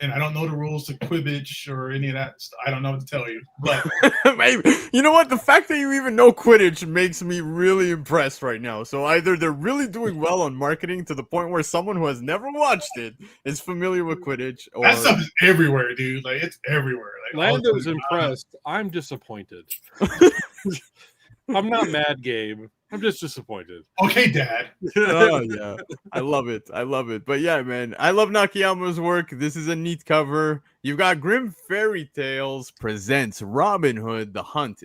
Speaker 2: And I don't know the rules to Quidditch or any of that stuff. I don't know what to tell you. But
Speaker 1: maybe, you know what? The fact that you even know Quidditch makes me really impressed right now. So either they're really doing well on marketing to the point where someone who has never watched it is familiar with Quidditch. Or...
Speaker 2: That stuff is everywhere, dude. Like, it's everywhere. Like,
Speaker 3: Lando's impressed. I'm disappointed. I'm not mad, Gabe. I'm just disappointed.
Speaker 2: Okay, Dad.
Speaker 1: Oh yeah, I love it. But yeah, man, I love Nakayama's work. This is a neat cover. You've got Grimm Fairy Tales presents Robin Hood: The Hunt,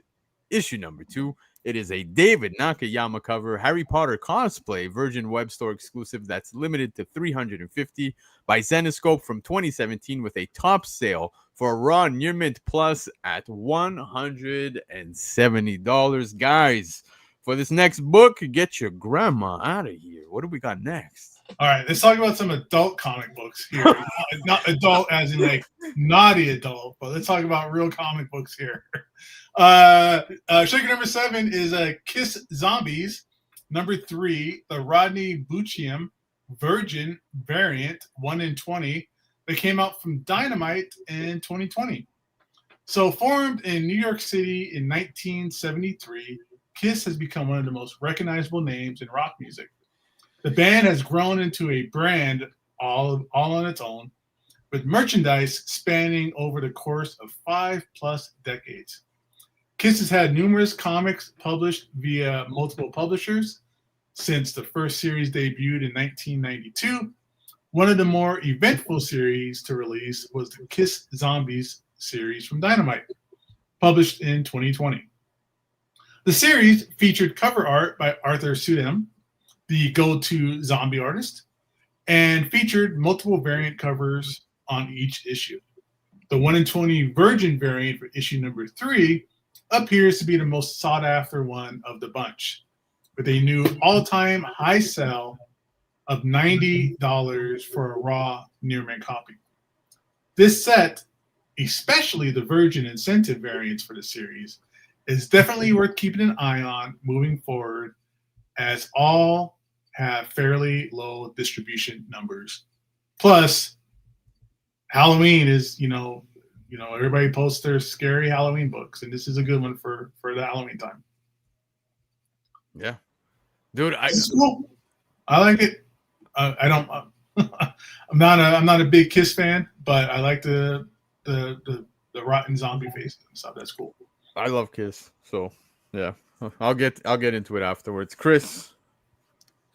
Speaker 1: issue number 2. It is a David Nakayama cover, Harry Potter cosplay, Virgin Web Store exclusive that's limited to 350 by Zenescope from 2017 with a top sale for a raw Near Mint Plus at $170. Guys, for this next book, get your grandma out of here. What do we got next?
Speaker 2: All right, let's talk about some adult comic books here. Not adult as in like naughty adult, but let's talk about real comic books here. Shaker number 7 is Kiss Zombies. Number 3, the Rodney Buccium Virgin variant 1 in 20 that came out from Dynamite in 2020. So formed in New York City in 1973, Kiss has become one of the most recognizable names in rock music. The band has grown into a brand all on its own, with merchandise spanning over the course of 5+ decades. Kiss has had numerous comics published via multiple publishers, Since the first series debuted in 1992, one of the more eventful series to release was the Kiss Zombies series from Dynamite, published in 2020. The series featured cover art by Arthur Sudem, the go-to zombie artist, and featured multiple variant covers on each issue. The 1 in 20 Virgin variant for issue number 3 appears to be the most sought-after one of the bunch, with a new all-time high sell of $90 for a raw near-mint copy. This set, especially the Virgin incentive variants for the series, is definitely worth keeping an eye on moving forward, as all have fairly low distribution numbers. Plus, Halloween is, everybody posts their scary Halloween books, and this is a good one for the Halloween time.
Speaker 1: Yeah, dude,
Speaker 2: It's cool. I like it. I don't. I'm not a big Kiss fan, but I like the rotten zombie face and stuff. That's cool.
Speaker 1: I love Kiss, so yeah, I'll get into it afterwards. Chris,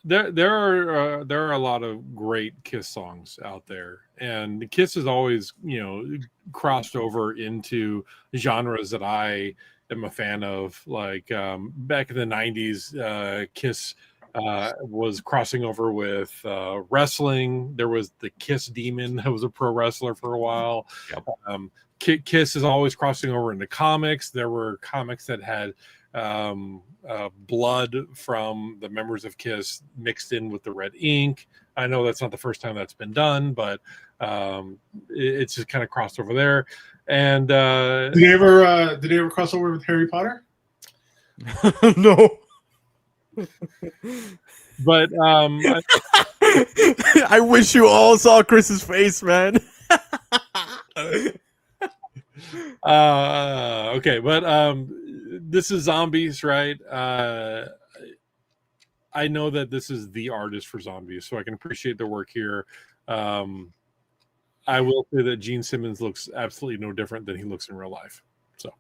Speaker 3: There are a lot of great Kiss songs out there, and Kiss has always crossed over into genres that I am a fan of. Like back in the '90s, Kiss was crossing over with wrestling. There was the Kiss Demon, that was a pro wrestler for a while.
Speaker 1: Yep.
Speaker 3: Kiss is always crossing over into comics. There were comics that had blood from the members of Kiss mixed in with the red ink. I know that's not the first time that's been done, but it's just kind of crossed over there. And
Speaker 2: did they ever cross over with Harry Potter?
Speaker 1: No.
Speaker 3: But
Speaker 1: I wish you all saw Chris's face, man.
Speaker 3: Okay, but this is Zombies, right? I know that this is the artist for Zombies, so I can appreciate their work here. I will say that Gene Simmons looks absolutely no different than he looks in real life. So,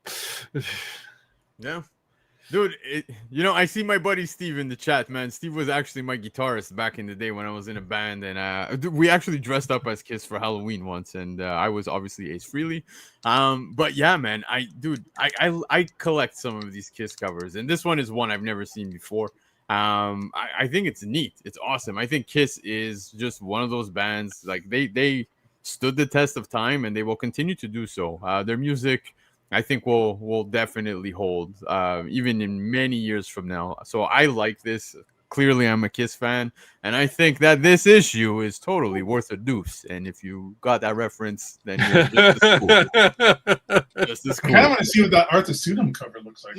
Speaker 1: yeah. Dude, I see my buddy Steve in the chat, man. Steve was actually my guitarist back in the day when I was in a band, and we actually dressed up as Kiss for Halloween once, and I was obviously Ace Frehley. But yeah, man, I collect some of these Kiss covers, and this one is one I've never seen before. I think it's neat. It's awesome. I think Kiss is just one of those bands, like they stood the test of time, and they will continue to do so. Their music, I think, will definitely hold even in many years from now. So I like this. Clearly, I'm a Kiss fan, and I think that this issue is totally worth a deuce. And if you got that reference, then you're just as cool. Just as cool.
Speaker 2: I kind of want to see what that Arthur Sudem cover looks like.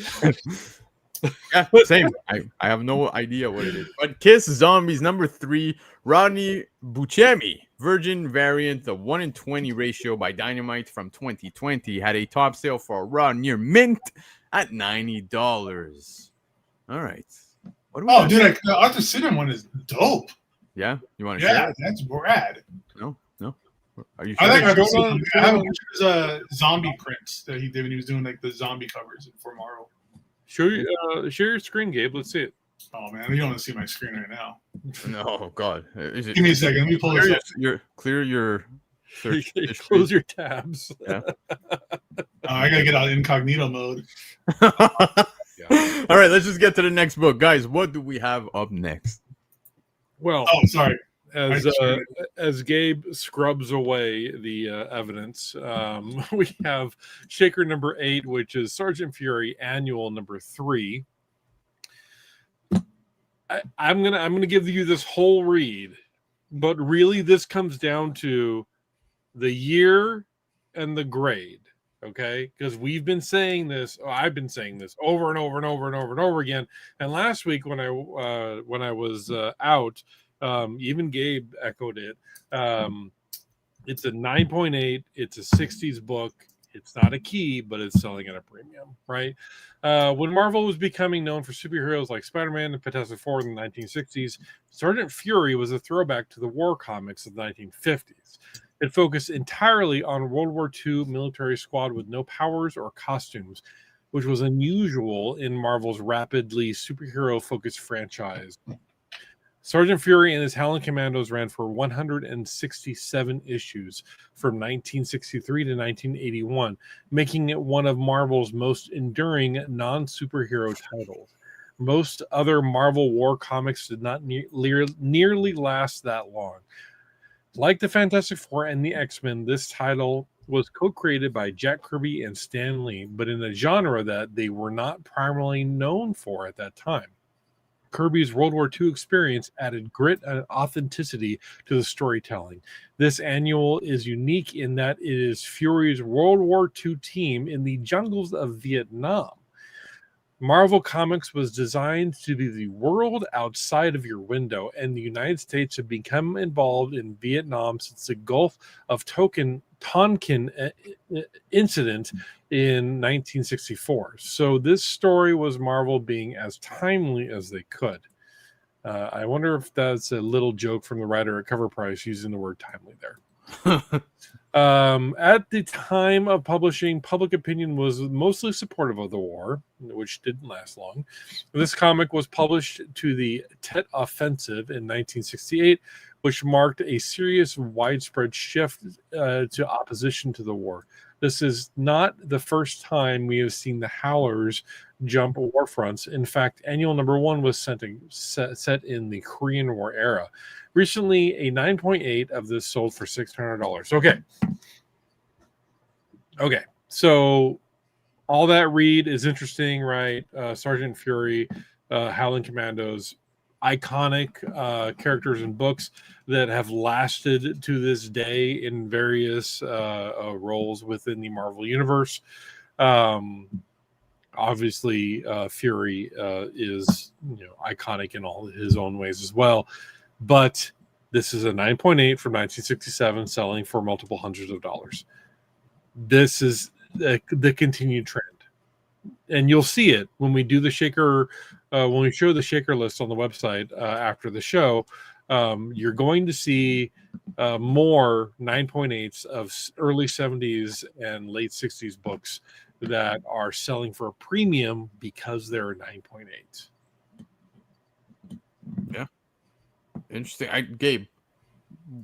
Speaker 1: Yeah, same. I have no idea what it is. But Kiss Zombies number 3, Rodney Buscemi, Virgin variant, the 1 in 20 ratio by Dynamite from 2020, had a top sale for a raw near mint at $90. All right. What do we
Speaker 2: dude, the Arthur Sudem one is dope.
Speaker 1: Yeah, you want to share?
Speaker 2: Yeah, that's rad.
Speaker 1: No. Are you sure?
Speaker 2: I have a bunch of zombie prints that he did when he was doing like the zombie covers for Marvel.
Speaker 3: share your screen, Gabe. Let's see it.
Speaker 2: Oh man, you don't want to see my screen right now.
Speaker 1: No, God.
Speaker 2: Give me a second. Let me pull this up.
Speaker 1: Clear your search.
Speaker 3: Close your tabs.
Speaker 1: Yeah.
Speaker 2: I gotta get out of incognito mode.
Speaker 1: Yeah. All right, let's just get to the next book, guys. What do we have up next?
Speaker 3: Well,
Speaker 2: sorry.
Speaker 3: As Gabe scrubs away the evidence, we have Shaker number 8, which is Sergeant Fury Annual number 3. I'm gonna give you this whole read, but really this comes down to the year and the grade, okay? Because we've been saying this, I've been saying this over and over and over and over and over again. And last week when I was out, even Gabe echoed it. It's a 9.8. It's a 60s book. It's not a key, but it's selling at a premium, right? When Marvel was becoming known for superheroes like Spider-Man and Fantastic Four in the 1960s, Sergeant Fury was a throwback to the war comics of the 1950s. It focused entirely on World War II military squad with no powers or costumes, which was unusual in Marvel's rapidly superhero-focused franchise. Sergeant Fury and his Howling Commandos ran for 167 issues from 1963 to 1981, making it one of Marvel's most enduring non-superhero titles. Most other Marvel War comics did not nearly last that long. Like the Fantastic Four and the X-Men, this title was co-created by Jack Kirby and Stan Lee, but in a genre that they were not primarily known for at that time. Kirby's World War II experience added grit and authenticity to the storytelling. This annual is unique in that it is Fury's World War II team in the jungles of Vietnam. Marvel Comics was designed to be the world outside of your window, and the United States had become involved in Vietnam since the Gulf of Tonkin incident in 1964. So this story was Marvel being as timely as they could. I wonder if that's a little joke from the writer at Cover Price using the word timely there. At the time of publishing, public opinion was mostly supportive of the war, which didn't last long. This comic was published to the Tet Offensive in 1968, which marked a serious widespread shift to opposition to the war. This is not the first time we have seen the Howlers jump war fronts. In fact, annual number 1 was set in the Korean War era. Recently, a 9.8 of this sold for $600. Okay. So all that read is interesting, right? Sergeant Fury, Howling Commandos, iconic characters and books that have lasted to this day in various roles within the Marvel Universe. Obviously, Fury is iconic in all his own ways as well. But this is a 9.8 from 1967, selling for multiple hundreds of dollars. This is the continued trend. And you'll see it when we do the shaker, when we show the shaker list on the website after the show. You're going to see more 9.8s of early 70s and late 60s books that are selling for a premium because they're 9.8.
Speaker 1: Yeah. Interesting. Gabe,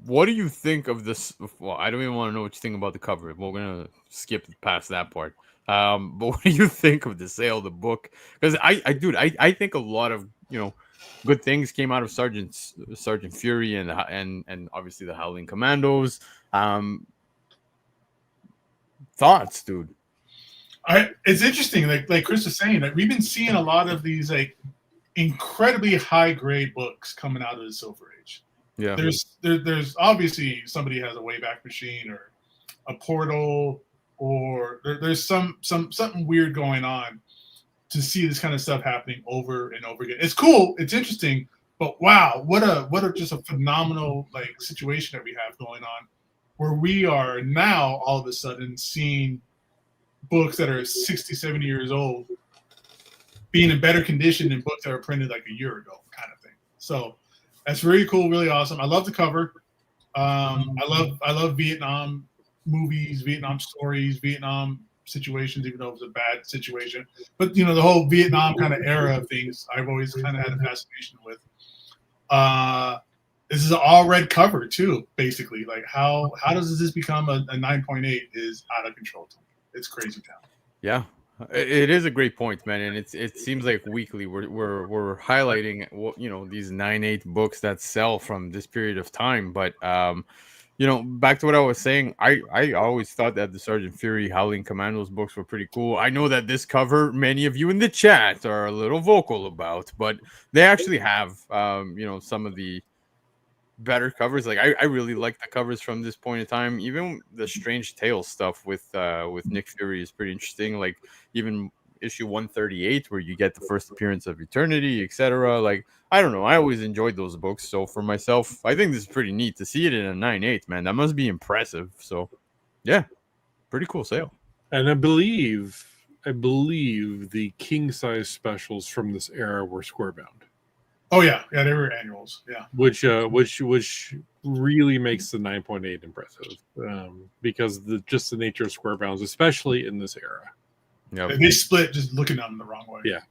Speaker 1: what do you think of this? Well, I don't even want to know what you think about the cover. We're going to skip past that part. But what do you think of the sale of the book? Because I think a lot of good things came out of Sergeant Fury and obviously the Howling Commandos. Thoughts, dude?
Speaker 2: It's interesting, like Chris was saying, that we've been seeing a lot of these incredibly high grade books coming out of the Silver Age.
Speaker 1: Yeah,
Speaker 2: there's obviously somebody has a Wayback Machine or a portal, or there's something weird going on to see this kind of stuff happening over and over again. It's cool, it's interesting, but wow, what a just a phenomenal situation that we have going on, where we are now all of a sudden seeing books that are 60, 70 years old being in better condition than books that were printed a year ago, kind of thing. So that's really cool, really awesome. I love the cover. I love Vietnam movies, Vietnam stories, Vietnam situations, even though it was a bad situation. But the whole Vietnam kind of era of things, I've always kind of had a fascination with. This is an all red cover too, basically. How does this become a 9.8 is out of control to me. It's crazy town.
Speaker 1: Yeah, it is a great point, man, and it seems like weekly we're highlighting these 9.8 books that sell from this period of time. But back to what I was saying, I always thought that the Sergeant Fury Howling Commandos books were pretty cool. I know that this cover, many of you in the chat are a little vocal about, but they actually have some of the better covers. I really like the covers from this point in time. Even the Strange Tales stuff with Nick Fury is pretty interesting. Even issue 138 where you get the first appearance of Eternity, etc. I don't know, I always enjoyed those books. So for myself, I think this is pretty neat to see it in a 9.8, man. That must be impressive. So yeah, pretty cool sale.
Speaker 3: And I believe the king size specials from this era were square bound.
Speaker 2: Oh yeah, they were annuals. Yeah,
Speaker 3: which really makes the 9.8 impressive, because just the nature of square bounds, especially in this era.
Speaker 2: Yeah, they split just looking at them the wrong way.
Speaker 3: Yeah,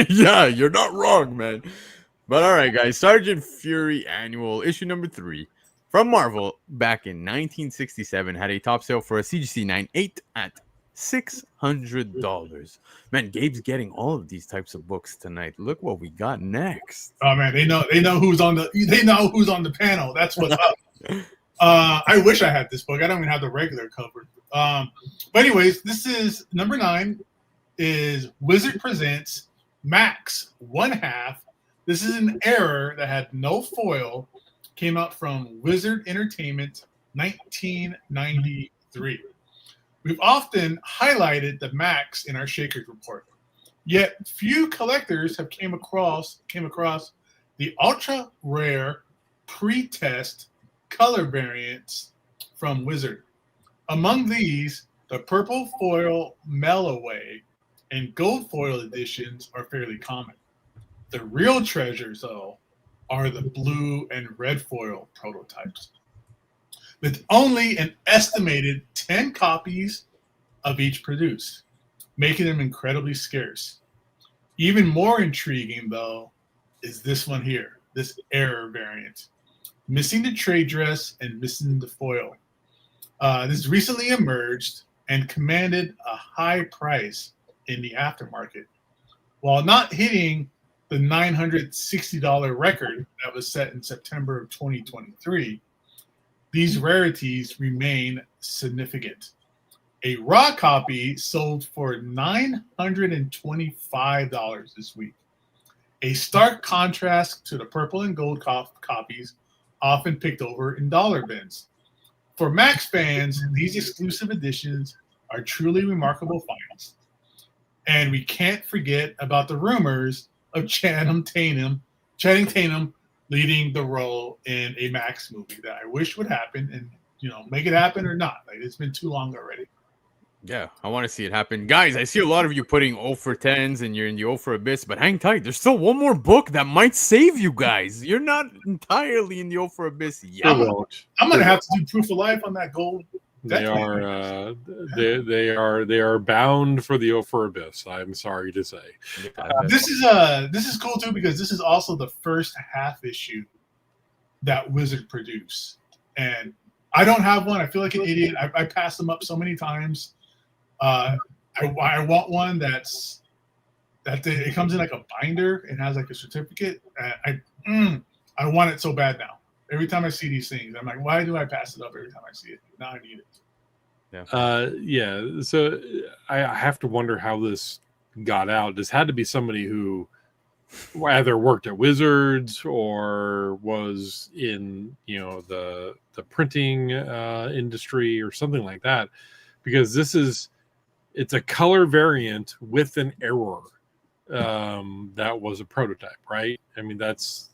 Speaker 1: yeah, you're not wrong, man. But all right, guys, Sergeant Fury Annual issue number 3 from Marvel back in 1967 had a top sale for a CGC 9.8 at $600. Man, Gabe's getting all of these types of books tonight. Look what we got next.
Speaker 2: Oh man, they know who's on the panel. That's what's up. I wish I had this book. I don't even have the regular cover. But anyways, this is number 9. Is Wizard Presents Max 1/2. This is an error that had no foil. Came out from Wizard Entertainment, 1993. We've often highlighted the Max in our Shakers report, yet few collectors have came across the ultra rare pre-test color variants from Wizard. Among these, the purple foil Melloway and gold foil editions are fairly common. The real treasures, though, are the blue and red foil prototypes, with only an estimated 10 copies of each produced, making them incredibly scarce. Even more intriguing, though, is this one here, this error variant. Missing the trade dress and missing the foil. This recently emerged and commanded a high price in the aftermarket, while not hitting the $960 record that was set in September of 2023. These rarities remain significant. A raw copy sold for $925 this week, a stark contrast to the purple and gold copies often picked over in dollar bins. For Max fans, these exclusive editions are truly remarkable finds. And we can't forget about the rumors of Channing Tatum leading the role in a Max movie that I wish would happen, and make it happen or not. Like, it's been too long already.
Speaker 1: Yeah, I want to see it happen. Guys, I see a lot of you putting 0 for 10s and you're in the 0 for Abyss, but hang tight. There's still one more book that might save you guys. You're not entirely in the 0 for Abyss yet.
Speaker 2: I'm going to have to do proof of life on that gold.
Speaker 3: They are bound for the 0 for Abyss. I'm sorry to say.
Speaker 2: This is cool too, because this is also the first half issue that Wizard produced, and I don't have one. I feel like an idiot. I passed them up so many times. I want one that it comes in like a binder and has like a certificate. I want it so bad now. Every time I see these things, I'm like, why do I pass it up every time I see it? Now I need it.
Speaker 3: Yeah. So I have to wonder how this got out. This had to be somebody who either worked at Wizards or was in the printing industry or something like that, because it's a color variant with an error that was a prototype, right? I mean, that's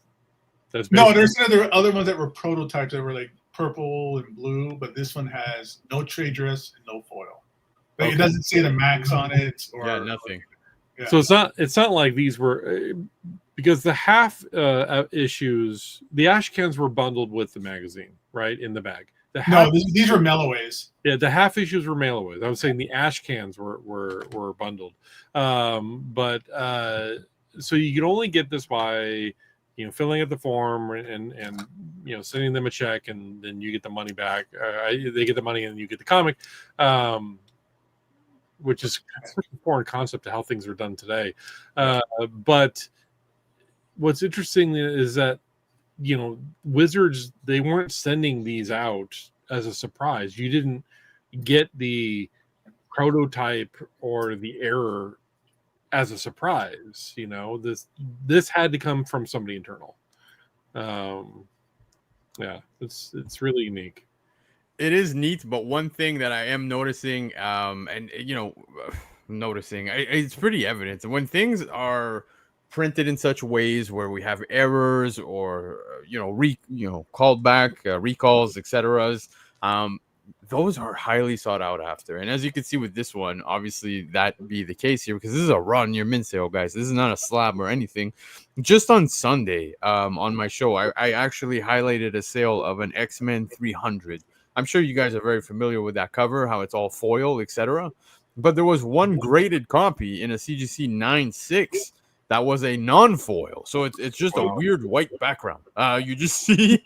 Speaker 2: no. There's other ones that were prototypes that were like purple and blue, but this one has no trade dress and no foil. Like, it doesn't say the Max on it or
Speaker 1: nothing.
Speaker 2: Yeah.
Speaker 3: So it's not like these were because the half issues, the ash cans were bundled with the magazine, right, in the bag.
Speaker 2: These were Melloways.
Speaker 3: Yeah, the half issues were Melloways. I was saying the ash cans were bundled, but so you could only get this by filling out the form and sending them a check, and then you get the money back. They get the money and you get the comic. Which is such a foreign concept to how things are done today. But what's interesting is that, Wizards, they weren't sending these out as a surprise. You didn't get the prototype or the error as a surprise. This had to come from somebody internal. It's really unique.
Speaker 1: It is neat, but one thing that I am noticing, it's pretty evident. When things are printed in such ways where we have errors or called back, recalls, etc., those are highly sought out after. And as you can see with this one, obviously that be the case here, because this is a raw near mint sale, guys. This is not a slab or anything. Just on Sunday, on my show, I actually highlighted a sale of an X-Men 300. I'm sure you guys are very familiar with that cover, how it's all foil, etc. But there was one graded copy in a CGC 9.6 that was a non-foil. So it's just a weird white background. You just see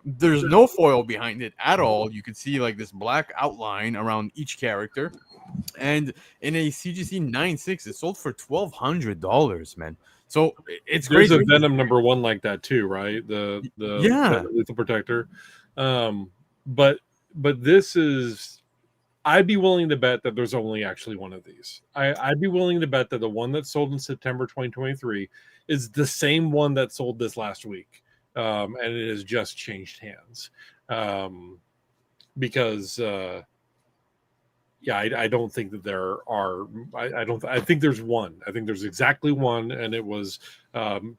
Speaker 1: there's no foil behind it at all. You can see like this black outline around each character. And in a CGC 9.6, it sold for $1,200, man. So it's
Speaker 3: There's
Speaker 1: crazy.
Speaker 3: a Venom #1 like that too, right? The
Speaker 1: Yeah.
Speaker 3: Lethal Protector. But this is, I'd be willing to bet that there's only actually one of these. I'd be willing to bet that the one that sold in September 2023 is the same one that sold this last week, and it has just changed hands. Because I don't think that there are. I think there's one. I think there's exactly one, and it was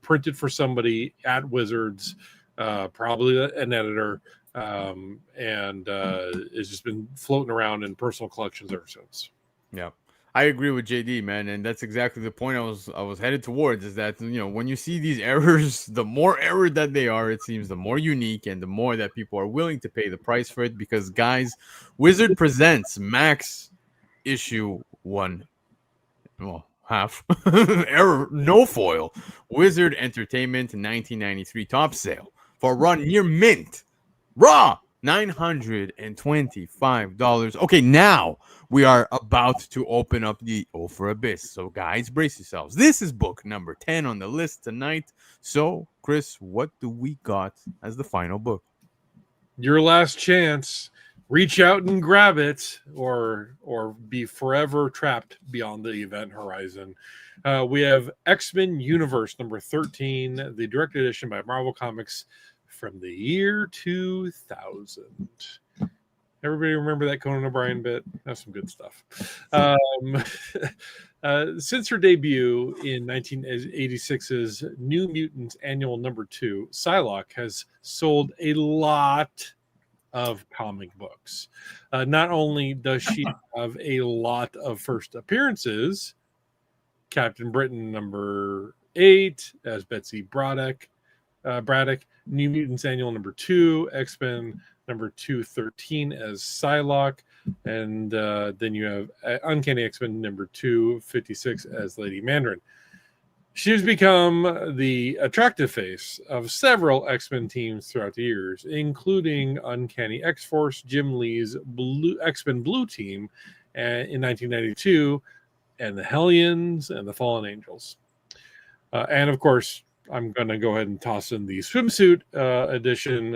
Speaker 3: printed for somebody at Wizards, probably an editor, and it's just been floating around in personal collections ever since.
Speaker 1: Yeah, I agree with JD, man, and that's exactly the point I was headed towards. Is that when you see these errors, the more error that they are, it seems the more unique and the more that people are willing to pay the price for it. Because guys, Wizard presents Max issue 1, well, half error, no foil, Wizard Entertainment 1993 top sale for run near mint, raw $925. Okay, now we are about to open up the O for Abyss. So guys, brace yourselves. This is book number 10 on the list tonight. So Chris, what do we got as the final book?
Speaker 3: Your last chance. Reach out and grab it, or be forever trapped beyond the event horizon. We have X-Men Universe number 13, the direct edition by Marvel Comics from the year 2000. Everybody remember that Conan O'Brien bit? That's some good stuff. Since her debut in 1986's New Mutants Annual number 2, Psylocke has sold a lot of comic books. Not only does she have a lot of first appearances, Captain Britain number 8 as Betsy Braddock, New Mutants Annual number 2, X-Men number 213 as Psylocke, and then you have Uncanny X-Men number 256 as Lady Mandarin. She has become the attractive face of several X-Men teams throughout the years, including Uncanny X-Force, Jim Lee's X-Men Blue Team in 1992, and the Hellions and the Fallen Angels. And of course, I'm going to go ahead and toss in the swimsuit edition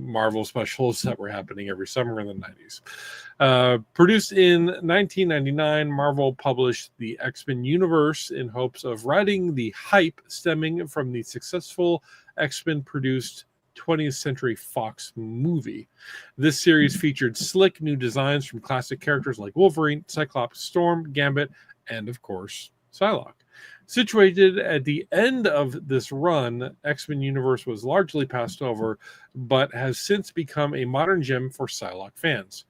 Speaker 3: Marvel specials that were happening every summer in the 90s. Produced in 1999, Marvel published the X-Men universe in hopes of riding the hype stemming from the successful X-Men produced 20th Century Fox movie. This series featured slick new designs from classic characters like Wolverine, Cyclops, Storm, Gambit, and of course, Psylocke. Situated at the end of this run, X-Men Universe was largely passed over, but has since become a modern gem for Psylocke fans.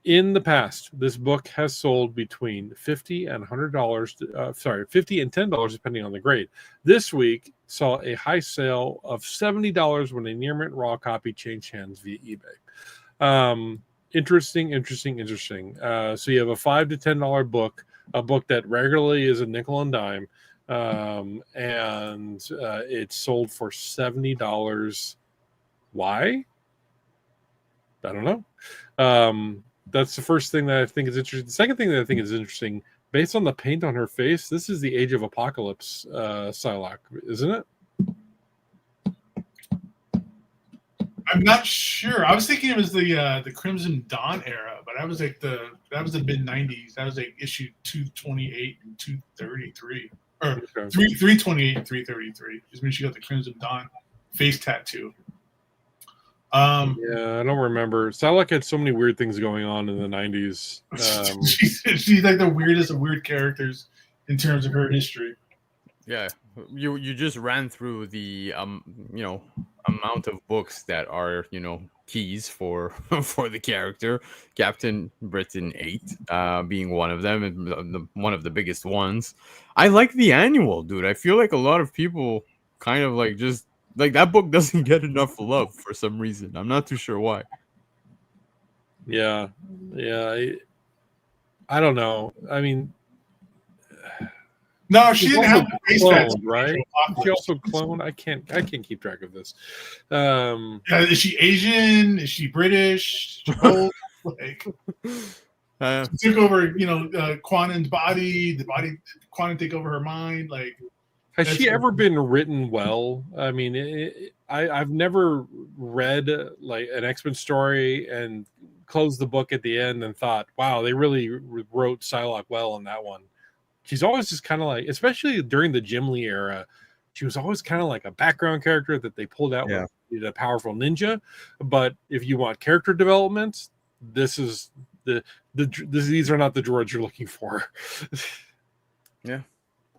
Speaker 3: In the past, this book has sold between $50 and $50 and $10, depending on the grade. This week saw a high sale of $70 when a near mint raw copy changed hands via eBay. Interesting. So you have a $5 to $10 book, a book that regularly is a nickel and dime, and it's sold for $70. Why? I don't know. That's the first thing that I think is interesting. The second thing that I think is interesting, based on the paint on her face, this is the Age of Apocalypse Psylocke, isn't it?
Speaker 2: I'm not sure. I was thinking it was the Crimson Dawn era, but that was like the mid '90s. That was like issue 228 and 233, or
Speaker 3: Okay.
Speaker 2: 328 and 333. Is when she got the Crimson Dawn face tattoo.
Speaker 3: Yeah, I don't remember. Psylocke had so many weird things going on in the 90s.
Speaker 2: She's like the weirdest of weird characters in terms of her history.
Speaker 1: Yeah, you just ran through the amount of books that are keys for for the character. Captain Britain 8 being one of them, and one of the biggest ones. I like the annual, dude. I feel like a lot of people kind of like just like that book doesn't get enough love for some reason. I'm not too sure why.
Speaker 3: Yeah. I don't know. I mean,
Speaker 2: No, she
Speaker 3: She's
Speaker 2: didn't
Speaker 3: also
Speaker 2: have the face tats.
Speaker 3: cloned, right? She also cloned. I can't keep track of this.
Speaker 2: Is she Asian? Is she British? Both? Like, she took over, Quanten's body. Quanten take over her mind. Like,
Speaker 3: has she ever been written well? I mean, I've never read like an X-Men story and closed the book at the end and thought, wow, they really wrote Psylocke well on that one. She's always just kind of like, especially during the Jim Lee era, she was always kind of like a background character that they pulled out with a powerful ninja. But if you want character development, this is these are not the droids you're looking for.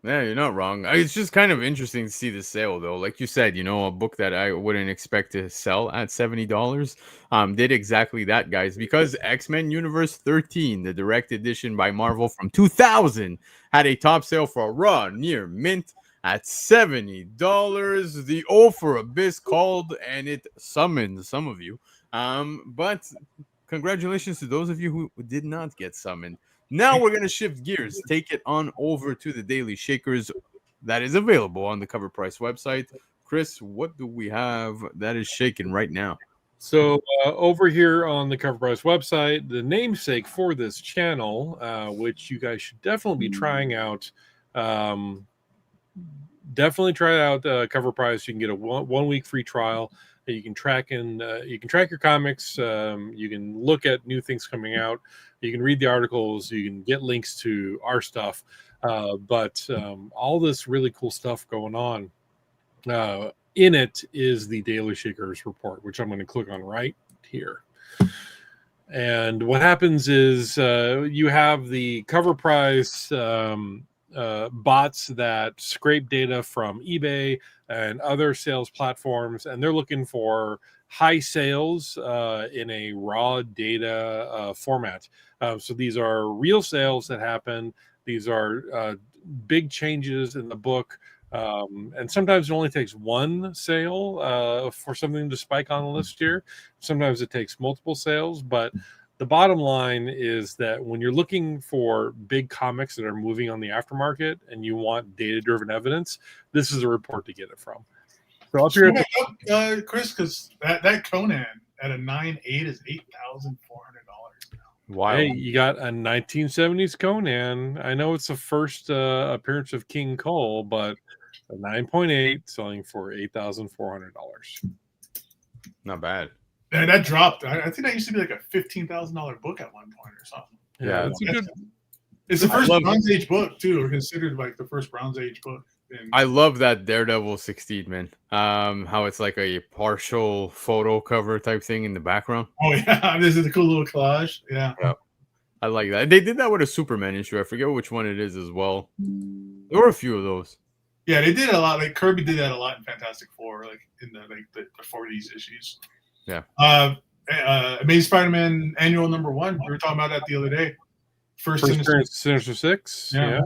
Speaker 1: Yeah, you're not wrong. It's just kind of interesting to see the sale, though. Like you said, a book that I wouldn't expect to sell at $70 did exactly that, guys. Because X-Men Universe 13, the direct edition by Marvel from 2000, had a top sale for a raw near mint at $70. The O for Abyss called, and it summoned some of you. But congratulations to those of you who did not get summoned. Now we're going to shift gears, take it on over to the Daily Shakers that is available on the Cover Price website. Chris, what do we have that is shaking right now?
Speaker 3: So over here on the Cover Price website, the namesake for this channel, which you guys should definitely be trying out. Definitely try out Cover Price. You can get a 1 week free trial. You can track your comics. You can look at new things coming out. You can read the articles. You can get links to our stuff. But all this really cool stuff going on. In it is the Daily Shakers report, which I'm going to click on right here. And what happens is you have the Cover Price bots that scrape data from eBay and other sales platforms, and they're looking for high sales in a raw data format. So these are real sales that happen. These are big changes in the book. And sometimes it only takes one sale for something to spike on the list here. Sometimes it takes multiple sales, but the bottom line is that when you're looking for big comics that are moving on the aftermarket and you want data-driven evidence, this is a report to get it from. So up here,
Speaker 2: Chris, because that Conan at a 9.8 is $8,400.
Speaker 1: Wow.
Speaker 3: Hey, you got a 1970s Conan. I know it's the first appearance of King Cole, but a 9.8 selling for $8,400.
Speaker 1: Not bad.
Speaker 2: Yeah, that dropped. I think that used to be like a $15,000 book at one point or something.
Speaker 3: Yeah,
Speaker 2: it's the first Bronze Age book too, or considered like the first Bronze Age book.
Speaker 1: I love that Daredevil 16, man. How it's like a partial photo cover type thing in the background.
Speaker 2: Oh yeah, this is a cool little collage. Yeah.
Speaker 1: I like that. They did that with a Superman issue. I forget which one it is as well. There were a few of those.
Speaker 2: Yeah, they did a lot. Like Kirby did that a lot in Fantastic Four, like in the 40s issues.
Speaker 1: Yeah.
Speaker 2: Amazing Spider-Man Annual #1. We were talking about that the other day. First
Speaker 3: Sinister Six. Yeah.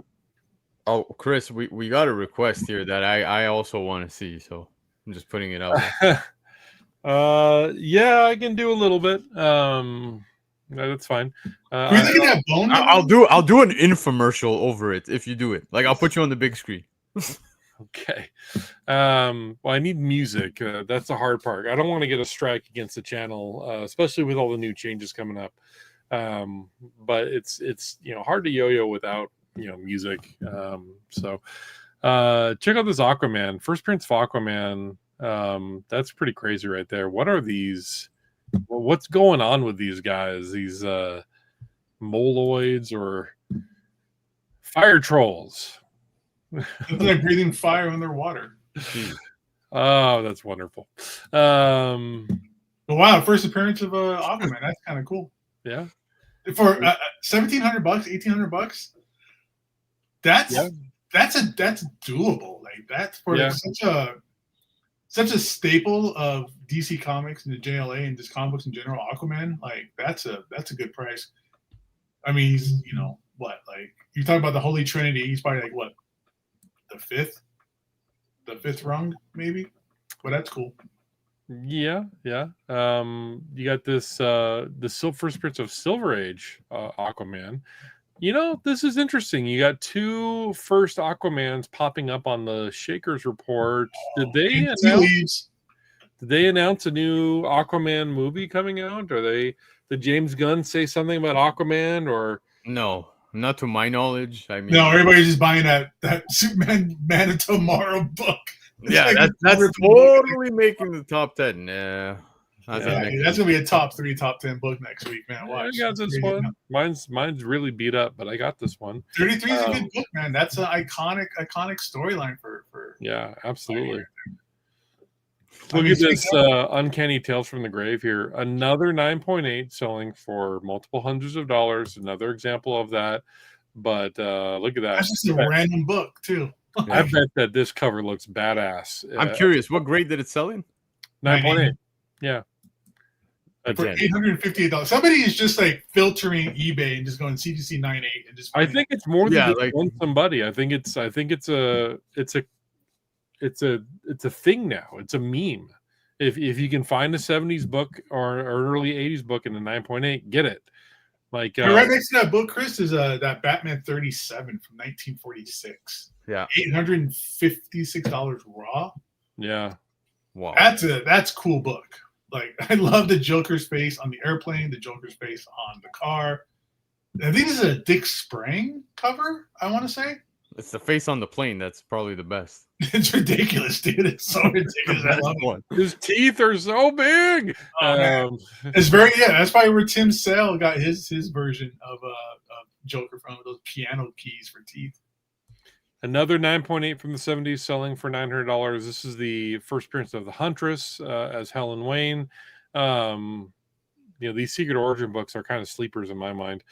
Speaker 1: Oh, Chris, we got a request here that I also want to see, so I'm just putting it out there.
Speaker 3: Yeah, I can do a little bit. No, that's fine.
Speaker 1: I'll do an infomercial over it if you do it. Like I'll put you on the big screen.
Speaker 3: Okay. Well, I need music. That's the hard part. I don't want to get a strike against the channel, especially with all the new changes coming up. But it's hard to yo-yo without music. So check out this Aquaman. First Prince of Aquaman. That's pretty crazy right there. What are these? What's going on with these guys? These moloids or fire trolls?
Speaker 2: It's like breathing fire underwater.
Speaker 3: Oh, that's wonderful.
Speaker 2: But wow, first appearance of Aquaman. That's kind of cool.
Speaker 3: Yeah.
Speaker 2: For $1,700, $1,800. That's doable. Like that's for such a staple of DC Comics and the JLA and just comic books in general. Aquaman, like that's a good price. I mean, he's what, like you talk about the Holy Trinity. He's probably like what, the fifth rung maybe, but that's cool.
Speaker 3: Yeah. You got this the First Prince of Silver Age Aquaman. You know, this is interesting. You got 2 first Aquamans popping up on the Shakers report. Did they announce a new Aquaman movie coming out? Did James Gunn say something about Aquaman or
Speaker 1: No, not to my knowledge. I mean,
Speaker 2: No, everybody's just buying that Superman Man of Tomorrow book. It's
Speaker 1: yeah,
Speaker 2: like
Speaker 1: that's totally making the top 10. Yeah,
Speaker 2: that's gonna be a top 3, top 10 book next week, man.
Speaker 3: Yeah, I
Speaker 2: Watch.
Speaker 3: got this one. Mine's really beat up, but I got this one.
Speaker 2: 33 is a good book, man. That's an iconic storyline for.
Speaker 3: Yeah, absolutely. Look at this Uncanny Tales from the Grave here. Another 9.8 selling for multiple hundreds of dollars. Another example of that. But look at that.
Speaker 2: That's just a random book, too.
Speaker 3: I bet that this cover looks badass.
Speaker 1: I'm curious, what grade did it sell in?
Speaker 3: 9.8. Yeah.
Speaker 2: For $858. Somebody is just like filtering eBay and just going CGC 9.8 and just.
Speaker 3: I think it's more than just
Speaker 1: like
Speaker 3: somebody. I think it's a thing now. It's a meme. If you can find a 70s book or an early 80s book in a 9.8, get it. Like
Speaker 2: right next to that book, Chris, is that Batman 37 from 1946.
Speaker 1: Yeah,
Speaker 2: $856 raw.
Speaker 3: Yeah,
Speaker 1: wow,
Speaker 2: that's a cool book. Like, I love the Joker's face on the airplane, the Joker's face on the car. I think this is a Dick Sprang cover, I want to say.
Speaker 1: It's the face on the plane that's probably the best.
Speaker 2: It's ridiculous, dude. It's so ridiculous. I love it.
Speaker 3: His teeth are so big.
Speaker 2: It's very, that's probably where Tim Sale got his version of Joker from, those piano keys for teeth.
Speaker 3: Another 9.8 from the 70s selling for $900. This is the first appearance of the Huntress as Helen Wayne. These Secret Origin books are kind of sleepers in my mind.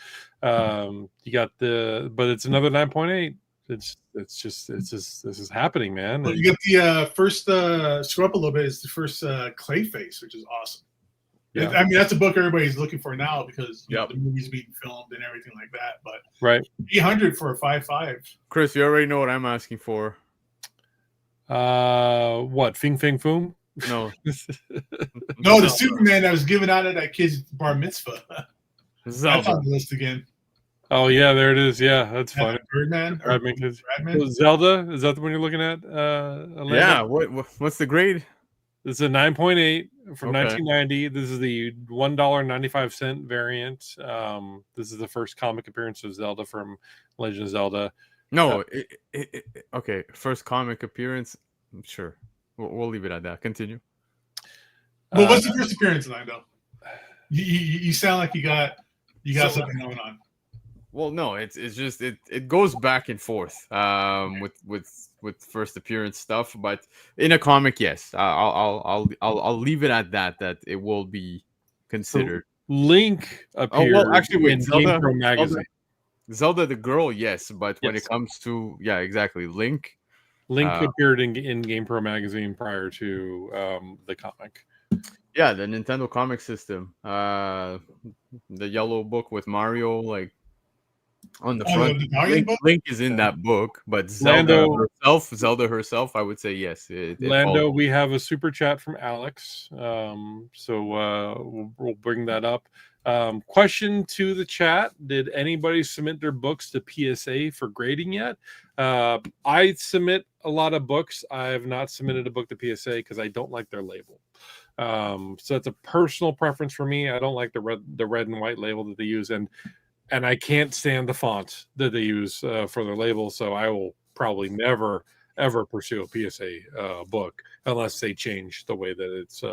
Speaker 3: You got but it's another 9.8. This is happening, man.
Speaker 2: Well, you get the first screw up a little bit is the first Clayface, which is awesome. Yeah. I mean, that's a book everybody's looking for now because the movie's being filmed and everything like that. But
Speaker 3: right,
Speaker 2: 800 for a 5.5.
Speaker 1: Chris, you already know what I'm asking for.
Speaker 3: What? Fing Fing Foom?
Speaker 1: No,
Speaker 2: no, the Superman that was given out at that kid's bar mitzvah. That's on the list again.
Speaker 3: Oh yeah, there it is. Yeah, that's funny.
Speaker 2: Birdman.
Speaker 3: Zelda, is that the one you're looking at?
Speaker 1: Yeah. What's the grade?
Speaker 3: This is a 9.8 from 1990. This is the $1.95 variant. This is the first comic appearance of Zelda from Legend of Zelda.
Speaker 1: No, okay. First comic appearance. Sure, we'll leave it at that. Continue.
Speaker 2: Well, what's the first appearance line though? You sound like you got something going on.
Speaker 1: Well, no, it's just it goes back and forth with first appearance stuff, but in a comic, yes, I'll leave it at that it will be considered.
Speaker 3: So Link appeared.
Speaker 1: Oh well, actually, wait,
Speaker 3: in GamePro magazine.
Speaker 1: Zelda the girl, yes, but when it comes to exactly, Link
Speaker 3: appeared in GamePro magazine prior to the comic.
Speaker 1: Yeah, the Nintendo comic system, the yellow book with Mario, like. On the front, Link is in that book, but Zelda herself, I would say yes.
Speaker 3: Lando, we have a super chat from Alex, so we'll bring that up. Question to the chat: did anybody submit their books to PSA for grading yet? I submit a lot of books. I have not submitted a book to PSA because I don't like their label. So it's a personal preference for me. I don't like the red and white label that they use, and I can't stand the font that they use for their label, so I will probably never, ever pursue a PSA book unless they change the way that it's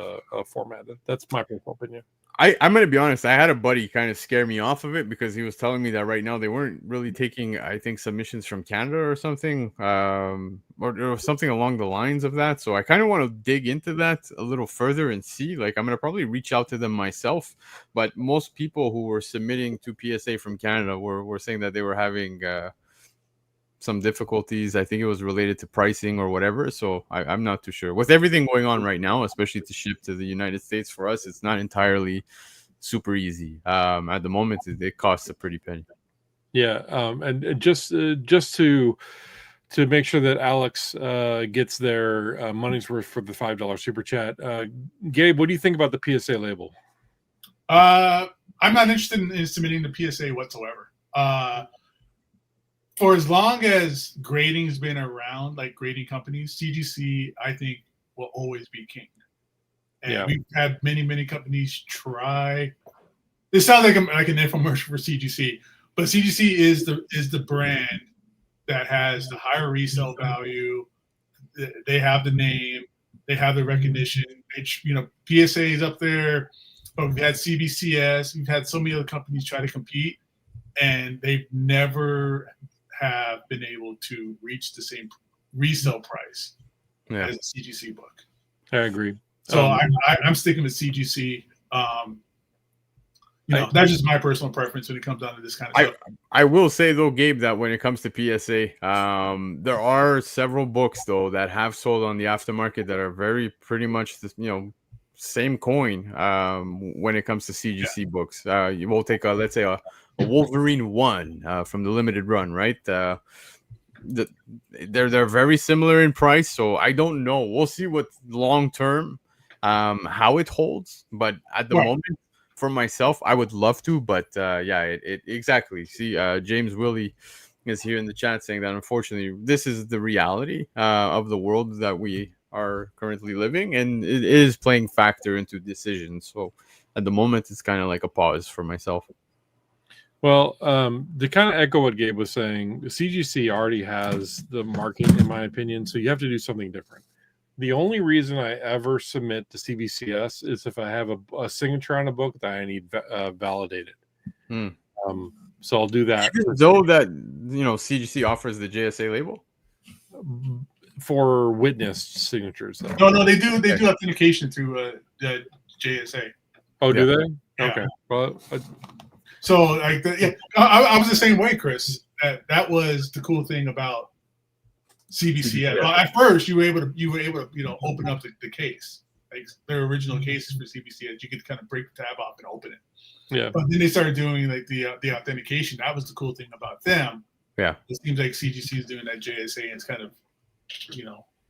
Speaker 3: formatted. That's my personal opinion.
Speaker 1: I'm going to be honest. I had a buddy kind of scare me off of it because he was telling me that right now they weren't really taking, I think, submissions from Canada or something, or something along the lines of that. So I kind of want to dig into that a little further and see. Like, I'm going to probably reach out to them myself. But most people who were submitting to PSA from Canada were saying that they were having some difficulties. I think it was related to pricing or whatever. So I'm not too sure. With everything going on right now, especially to ship to the United States for us, it's not entirely super easy. At the moment, it costs a pretty penny.
Speaker 3: Yeah, and just to make sure that Alex gets their money's worth for the $5 super chat, Gabe, what do you think about the PSA label?
Speaker 2: I'm not interested in submitting the PSA whatsoever. for as long as grading's been around, like grading companies, CGC, I think, will always be king. And we've had many companies try. This sounds like an infomercial for CGC, but CGC is the brand that has the higher resale value. They have the name, they have the recognition. PSA is up there, but we've had CBCS, we've had so many other companies try to compete, and they've never have been able to reach the same resale price as a CGC book.
Speaker 3: I agree.
Speaker 2: So I'm sticking with CGC. That's just my personal preference when it comes down to this kind of stuff.
Speaker 1: I will say though, Gabe, that when it comes to PSA, there are several books though that have sold on the aftermarket that are pretty much the same coin. When it comes to CGC books, you will take let's say a Wolverine 1 from the limited run, right? They're very similar in price, so I don't know. We'll see what long term how it holds, but at the moment. For myself, I would love to, but it exactly. See, James Willie is here in the chat saying that unfortunately, this is the reality of the world that we are currently living, and it is playing factor into decisions. So at the moment, it's kind of like a pause for myself.
Speaker 3: Well, to kind of echo what Gabe was saying, the CGC already has the market, in my opinion, so you have to do something different. The only reason I ever submit to CBCS is if I have a signature on a book that I need validated. So I'll do that.
Speaker 1: Even though that CGC offers the JSA label
Speaker 3: for witnessed signatures.
Speaker 2: Though. No, they do authentication through the JSA.
Speaker 3: Oh, do they?
Speaker 2: Yeah.
Speaker 3: Okay. Well,
Speaker 2: so like, I was the same way, Chris. That was the cool thing about CBCS. Well, at first, you were able to open up the case, like their original cases for CBCS. You could kind of break the tab off and open it.
Speaker 3: Yeah.
Speaker 2: But then they started doing like the authentication. That was the cool thing about them.
Speaker 1: Yeah.
Speaker 2: It seems like CGC is doing that JSA, and it's kind of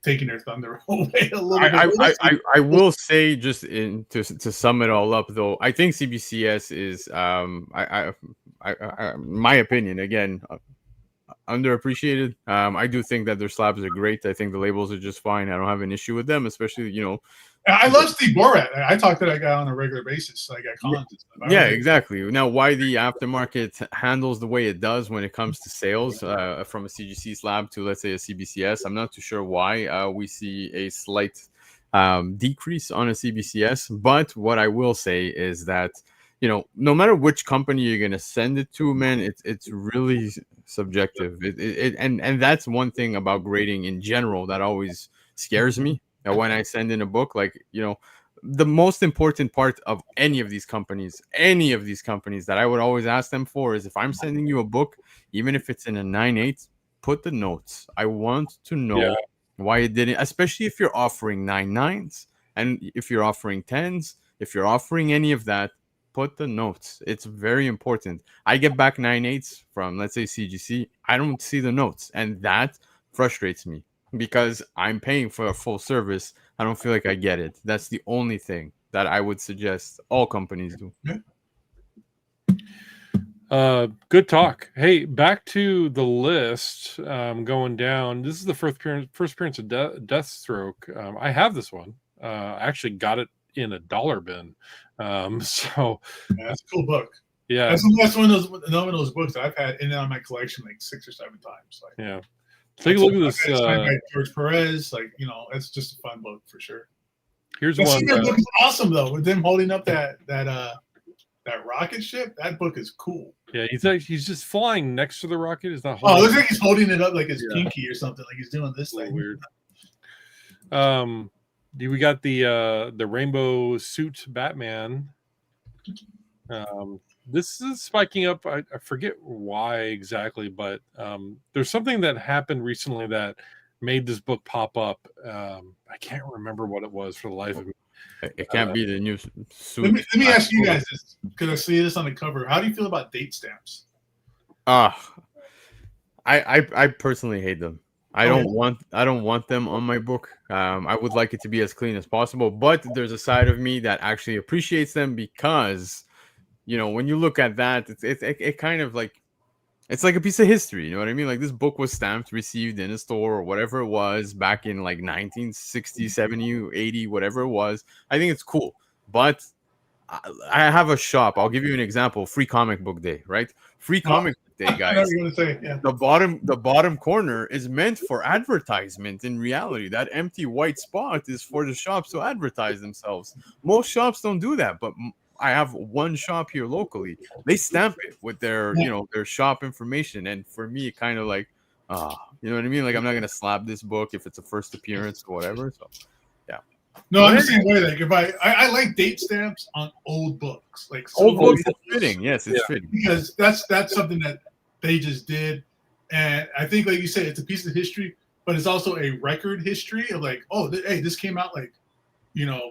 Speaker 2: taking their thunder away a little bit.
Speaker 1: I will say, just to sum it all up, though, I think CBCS is my opinion again. Underappreciated. I do think that their slabs are great. I think the labels are just fine. I don't have an issue with them, especially
Speaker 2: I love Steve Borat. I talk to that guy on a regular basis. Like at cons and stuff.
Speaker 1: Yeah, exactly. Now, why the aftermarket handles the way it does when it comes to sales from a CGC slab to, let's say, a CBCS, I'm not too sure why we see a slight decrease on a CBCS. But what I will say is that no matter which company you're gonna send it to, man, it's really subjective. And that's one thing about grading in general that always scares me. Now, when I send in a book, like the most important part of any of these companies that I would always ask them for is, if I'm sending you a book, even if it's in a 9.8, put the notes. I want to know why it didn't, especially if you're offering 9.9s and if you're offering 10s, if you're offering any of that. Put the notes. It's very important. I get back 9.8s from, let's say, CGC. I don't see the notes, and that frustrates me because I'm paying for a full service. I don't feel like I get it. That's the only thing that I would suggest all companies do.
Speaker 3: Good talk. Hey, back to the list. Going down. This is the first appearance of Deathstroke. I have this one. I actually got it in a dollar bin. So
Speaker 2: that's a cool book.
Speaker 3: Yeah,
Speaker 2: that's one of those books that I've had in and out of my collection like 6 or 7 times. Like,
Speaker 3: yeah, take a look at this.
Speaker 2: By George Perez, it's just a fun book for sure.
Speaker 3: Here's one.
Speaker 2: That book is awesome though, with them holding up that rocket ship. That book is cool.
Speaker 3: Yeah, he's just flying next to the rocket. It's not.
Speaker 2: It looks like he's holding it up like his pinky or something. Like he's doing this thing.
Speaker 3: Weird. We got the rainbow suit Batman. This is spiking up. I forget why exactly, but there's something that happened recently that made this book pop up. I can't remember what it was for the life of me.
Speaker 1: It can't be the new suit.
Speaker 2: Let me ask you guys this, because I see this on the cover. How do you feel about date stamps?
Speaker 1: I personally hate them. I don't want them on my book. I would like it to be as clean as possible, but there's a side of me that actually appreciates them because, when you look at that, it kind of like It's like a piece of history, you know what I mean? Like this book was stamped, received in a store or whatever it was back in like 1960, 70, 80, whatever it was. I think it's cool. But I have a shop. I'll give you an example. Free Comic Book Day, right? Free Comic Book Day,
Speaker 2: I know
Speaker 1: guys.
Speaker 2: what you're gonna say. Yeah.
Speaker 1: The bottom corner is meant for advertisement. In reality, that empty white spot is for the shops to advertise themselves. Most shops don't do that, but I have one shop here locally. They stamp it with their, their shop information, and for me, it kind of like, you know what I mean? Like I'm not gonna slab this book if it's a first appearance or whatever. So, yeah.
Speaker 2: No, I'm the same way. Like if I like date stamps on old books, like
Speaker 1: old books, it's fitting. Yes, it's fitting
Speaker 2: because that's something that they just did, and I think, like you said, it's a piece of history, but it's also a record history of like, oh, hey, this came out like.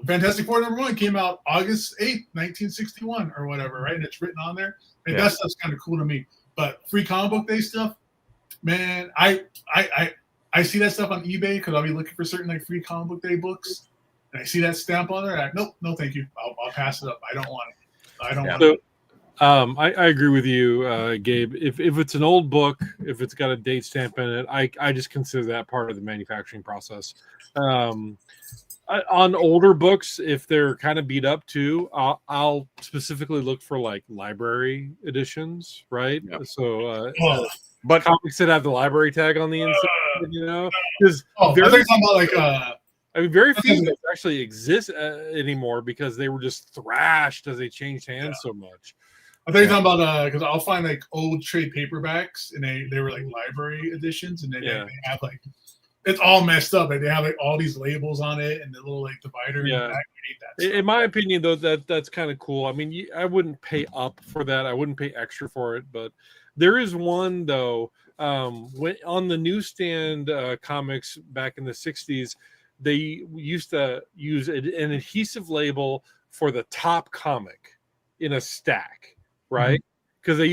Speaker 2: Fantastic Four #1 came out August 8th, 1961 or whatever, right? And it's written on there. And that stuff's kind of cool to me. But Free Comic Book Day stuff, man, I see that stuff on eBay because I'll be looking for certain like Free Comic Book Day books. And I see that stamp on there. Nope, no thank you. I'll pass it up. I don't want it. I don't want it.
Speaker 3: I agree with you, Gabe. If it's an old book, if it's got a date stamp in it, I just consider that part of the manufacturing process. On older books, if they're kind of beat up too, I'll specifically look for like library editions, right? Yep. So, but comics that have the library tag on the inside, because
Speaker 2: talking about like
Speaker 3: very few actually exist anymore because they were just thrashed as they changed hands so much.
Speaker 2: I think you're talking about because I'll find like old trade paperbacks and they were like library editions, and then they have like. It's all messed up. Like they have like all these labels on it and the little like divider.
Speaker 3: Yeah. In my opinion, though, that's kind of cool. I mean, I wouldn't pay up for that. I wouldn't pay extra for it. But there is one though. When on the newsstand comics back in the '60s, they used to use an adhesive label for the top comic in a stack, right? Because they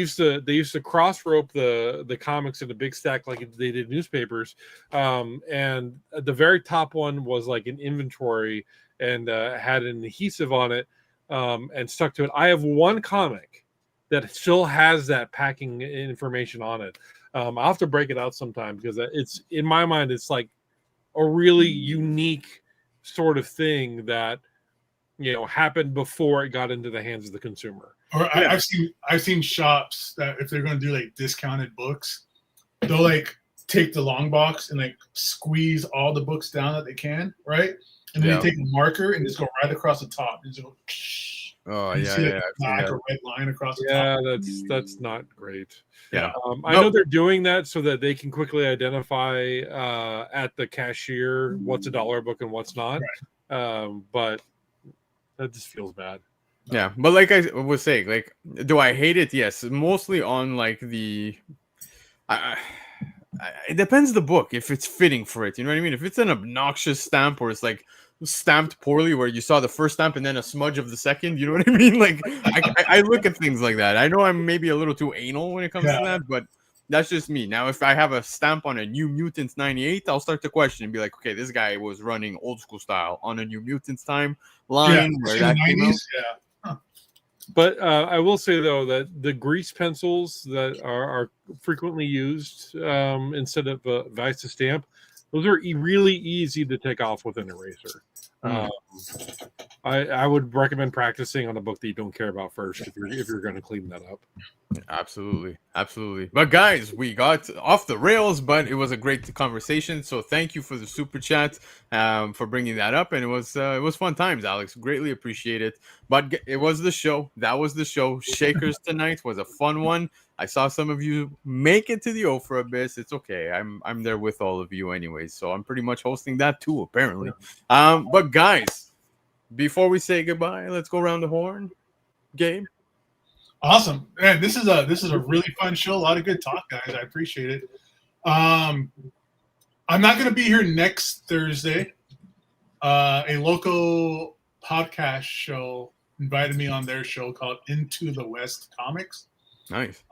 Speaker 3: used to cross rope the comics in a big stack like they did newspapers, and the very top one was like an inventory and had an adhesive on it and stuck to it. I have one comic that still has that packing information on it. I'll have to break it out sometime because it's in my mind it's like a really unique sort of thing that happened before it got into the hands of the consumer.
Speaker 2: Or I've seen shops that if they're going to do like discounted books, they'll like take the long box and like squeeze all the books down that they can, right? And then they take a marker and just go right across the top. And just go,
Speaker 1: black
Speaker 2: or red line across the
Speaker 3: top. Yeah, that's not great. Yeah, I know they're doing that so that they can quickly identify at the cashier what's $1 book and what's not. Right. But that just feels bad.
Speaker 1: Yeah, but like I was saying, like, do I hate it? Yes, mostly on like the. It depends the book if it's fitting for it. You know what I mean? If it's an obnoxious stamp or it's like stamped poorly, where you saw the first stamp and then a smudge of the second. You know what I mean? Like I look at things like that. I know I'm maybe a little too anal when it comes to that, but that's just me. Now, if I have a stamp on a New Mutants 98, I'll start to question and be like, okay, this guy was running old school style on a New Mutants time line where that came out.
Speaker 3: But I will say, though, that the grease pencils that are frequently used instead of a Visa stamp, those are really easy to take off with an eraser. I would recommend practicing on a book that you don't care about first if you're going to clean that up.
Speaker 1: Absolutely. But guys, we got off the rails, but it was a great conversation. So thank you for the super chat, for bringing that up, and it was fun times, Alex. Greatly appreciate it. But it was the show. That was the show. Shakers tonight was a fun one. I saw some of you make it to the O for Abyss. It's okay. I'm there with all of you anyways, so I'm pretty much hosting that too, apparently. But guys, before we say goodbye, let's go around the horn. Gabe.
Speaker 2: Awesome, man! This is a really fun show. A lot of good talk, guys. I appreciate it. I'm not going to be here next Thursday. A local podcast show invited me on their show called Into the West Comics.
Speaker 1: Nice.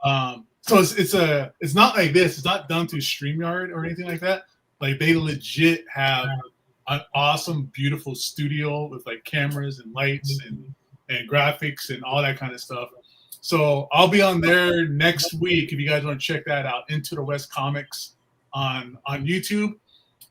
Speaker 2: So it's not like this. It's not done through StreamYard or anything like that. Like they legit have an awesome, beautiful studio with like cameras and lights and graphics and all that kind of stuff. So I'll be on there next week if you guys want to check that out. Into the West Comics on YouTube.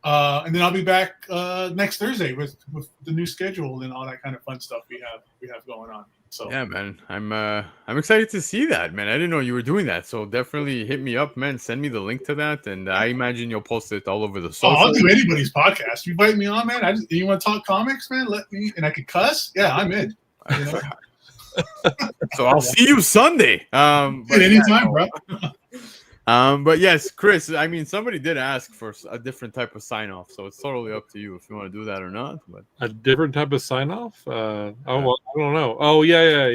Speaker 2: And then I'll be back next Thursday with the new schedule and all that kind of fun stuff we have going on. So
Speaker 1: yeah, man, I'm excited to see that, man. I didn't know you were doing that, so definitely hit me up, man. Send me the link to that, and I imagine you'll post it all over the social.
Speaker 2: I'll do anybody's podcast. You invite me on, man. You want to talk comics, man? Let me, and I can cuss. Yeah, I'm in. You know?
Speaker 1: So I'll see you Sunday. But
Speaker 2: anytime, bro.
Speaker 1: But yes, Chris, I mean, somebody did ask for a different type of sign off, so it's totally up to you if you want to do that or not. But
Speaker 3: a different type of sign off? Well, I don't know. Oh, yeah.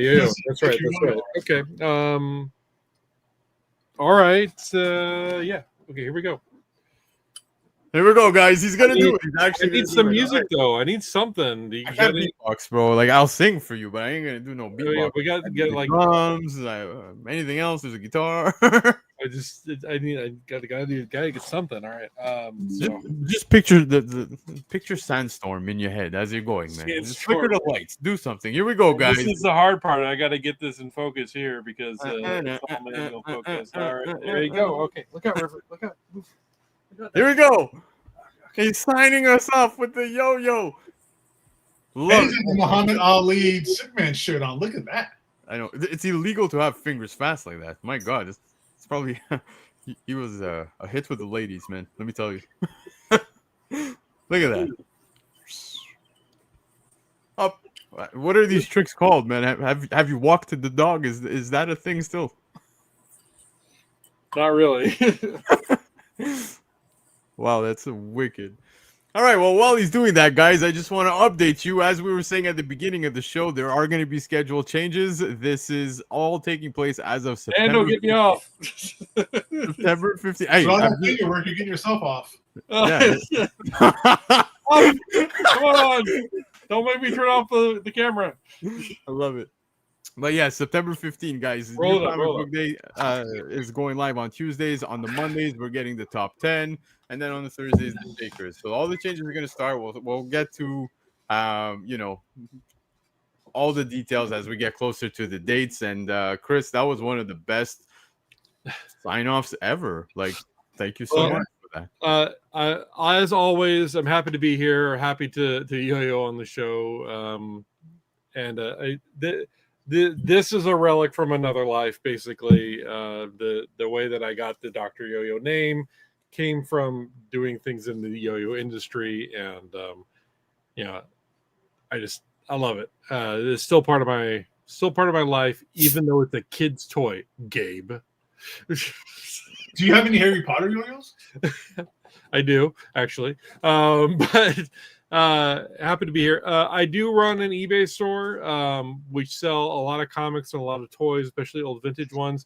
Speaker 3: That's right. Okay. All right. Yeah. Okay, here we go.
Speaker 1: Here we go, guys. He's gonna do it. He's
Speaker 3: I
Speaker 1: actually
Speaker 3: need some music though. I need something.
Speaker 1: I got beatbox, bro. Like I'll sing for you, but I ain't gonna do no beatbox.
Speaker 3: Yeah, we got to get like
Speaker 1: drums. Anything else? There's a guitar.
Speaker 3: I gotta get something. All right.
Speaker 1: Just picture picture sandstorm in your head as you're going, man. Just flicker the lights. Do something. Here we go, guys.
Speaker 3: This is the hard part. I got to get this in focus here because it's all manual focus. All right, there you go. Okay, look out, River. Look out.
Speaker 1: Here we go. He's signing us off with the yo-yo.
Speaker 2: Look, Muhammad Ali Superman shirt on. Look at that.
Speaker 1: I know it's illegal to have fingers fast like that. My God, it's probably he was a hit with the ladies, man. Let me tell you. Look at that. Up. What are these tricks called, man? Have you walked the dog? Is that a thing still?
Speaker 3: Not really.
Speaker 1: Wow, that's a wicked. All right, well, while he's doing that, guys, I just want to update you. As we were saying at the beginning of the show, there are going to be schedule changes. This is all taking place as of September.
Speaker 3: And don't get me off.
Speaker 2: September
Speaker 1: 15th.
Speaker 2: Hey, you're getting yourself off.
Speaker 1: Yeah.
Speaker 3: Come on. Don't make me turn off the camera.
Speaker 1: I love it. But yeah, September 15th, guys.
Speaker 3: Roll
Speaker 1: New
Speaker 3: up,
Speaker 1: Comic Book Day is going live on Tuesdays. On the Mondays, we're getting the top 10. And then on the Thursdays, the Shakers. So all the changes are going to start. We'll get to, all the details as we get closer to the dates. And Chris, that was one of the best sign-offs ever. Like, thank you so much for
Speaker 3: that. As always, I'm happy to be here. Happy to yo-yo on the show. This is a relic from another life, basically. The way that I got the Dr. Yo-Yo name came from doing things in the yo-yo industry, and I love it. It's still part of my life, even though it's a kid's toy. Gabe,
Speaker 2: do you have any Harry Potter yo-yos?
Speaker 3: I do, actually, but happy to be here. I do run an eBay store. We sell a lot of comics and a lot of toys, especially old vintage ones.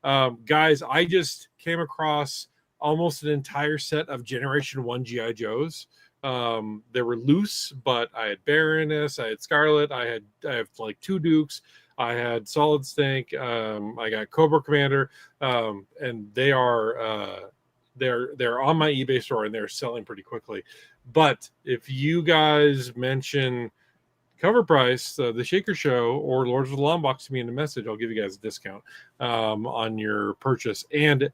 Speaker 3: Guys, I just came across almost an entire set of Generation 1 G.I. Joes. They were loose, but I had Baroness, I had Scarlet, I have like 2 Dukes, I had Solid Snake, I got Cobra Commander, and they are they're on my eBay store and they're selling pretty quickly. But if you guys mention cover price, the Shaker Show, or Lords of the Long Box to me in a message, I'll give you guys a discount on your purchase. And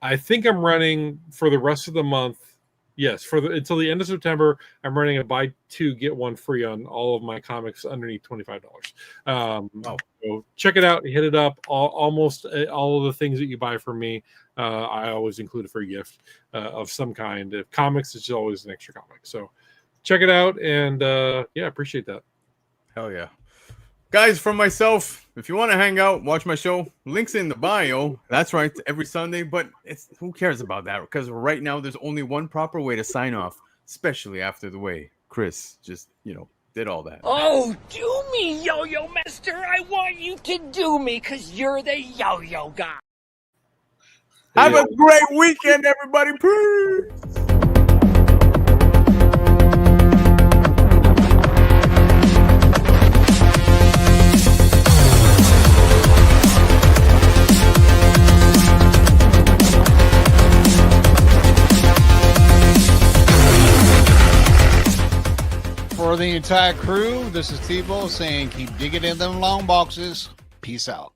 Speaker 3: I think I'm running for the rest of the month. Yes, until the end of September, I'm running a buy 2 get 1 free on all of my comics underneath $25. So check it out, hit it up. Almost all of the things that you buy from me, I always include a free gift of some kind. If comics, it's always an extra comic. So check it out, and appreciate that.
Speaker 1: Hell yeah. Guys, from myself, if you want to hang out, watch my show, links in the bio. That's right, every Sunday, but who cares about that? Because right now there's only one proper way to sign off, especially after the way Chris just, did all that.
Speaker 6: Oh, do me, Yo-Yo Master. I want you to do me because you're the yo-yo guy.
Speaker 1: Have a great weekend, everybody. Peace.
Speaker 7: For the entire crew, this is Tebow saying keep digging in them long boxes. Peace out.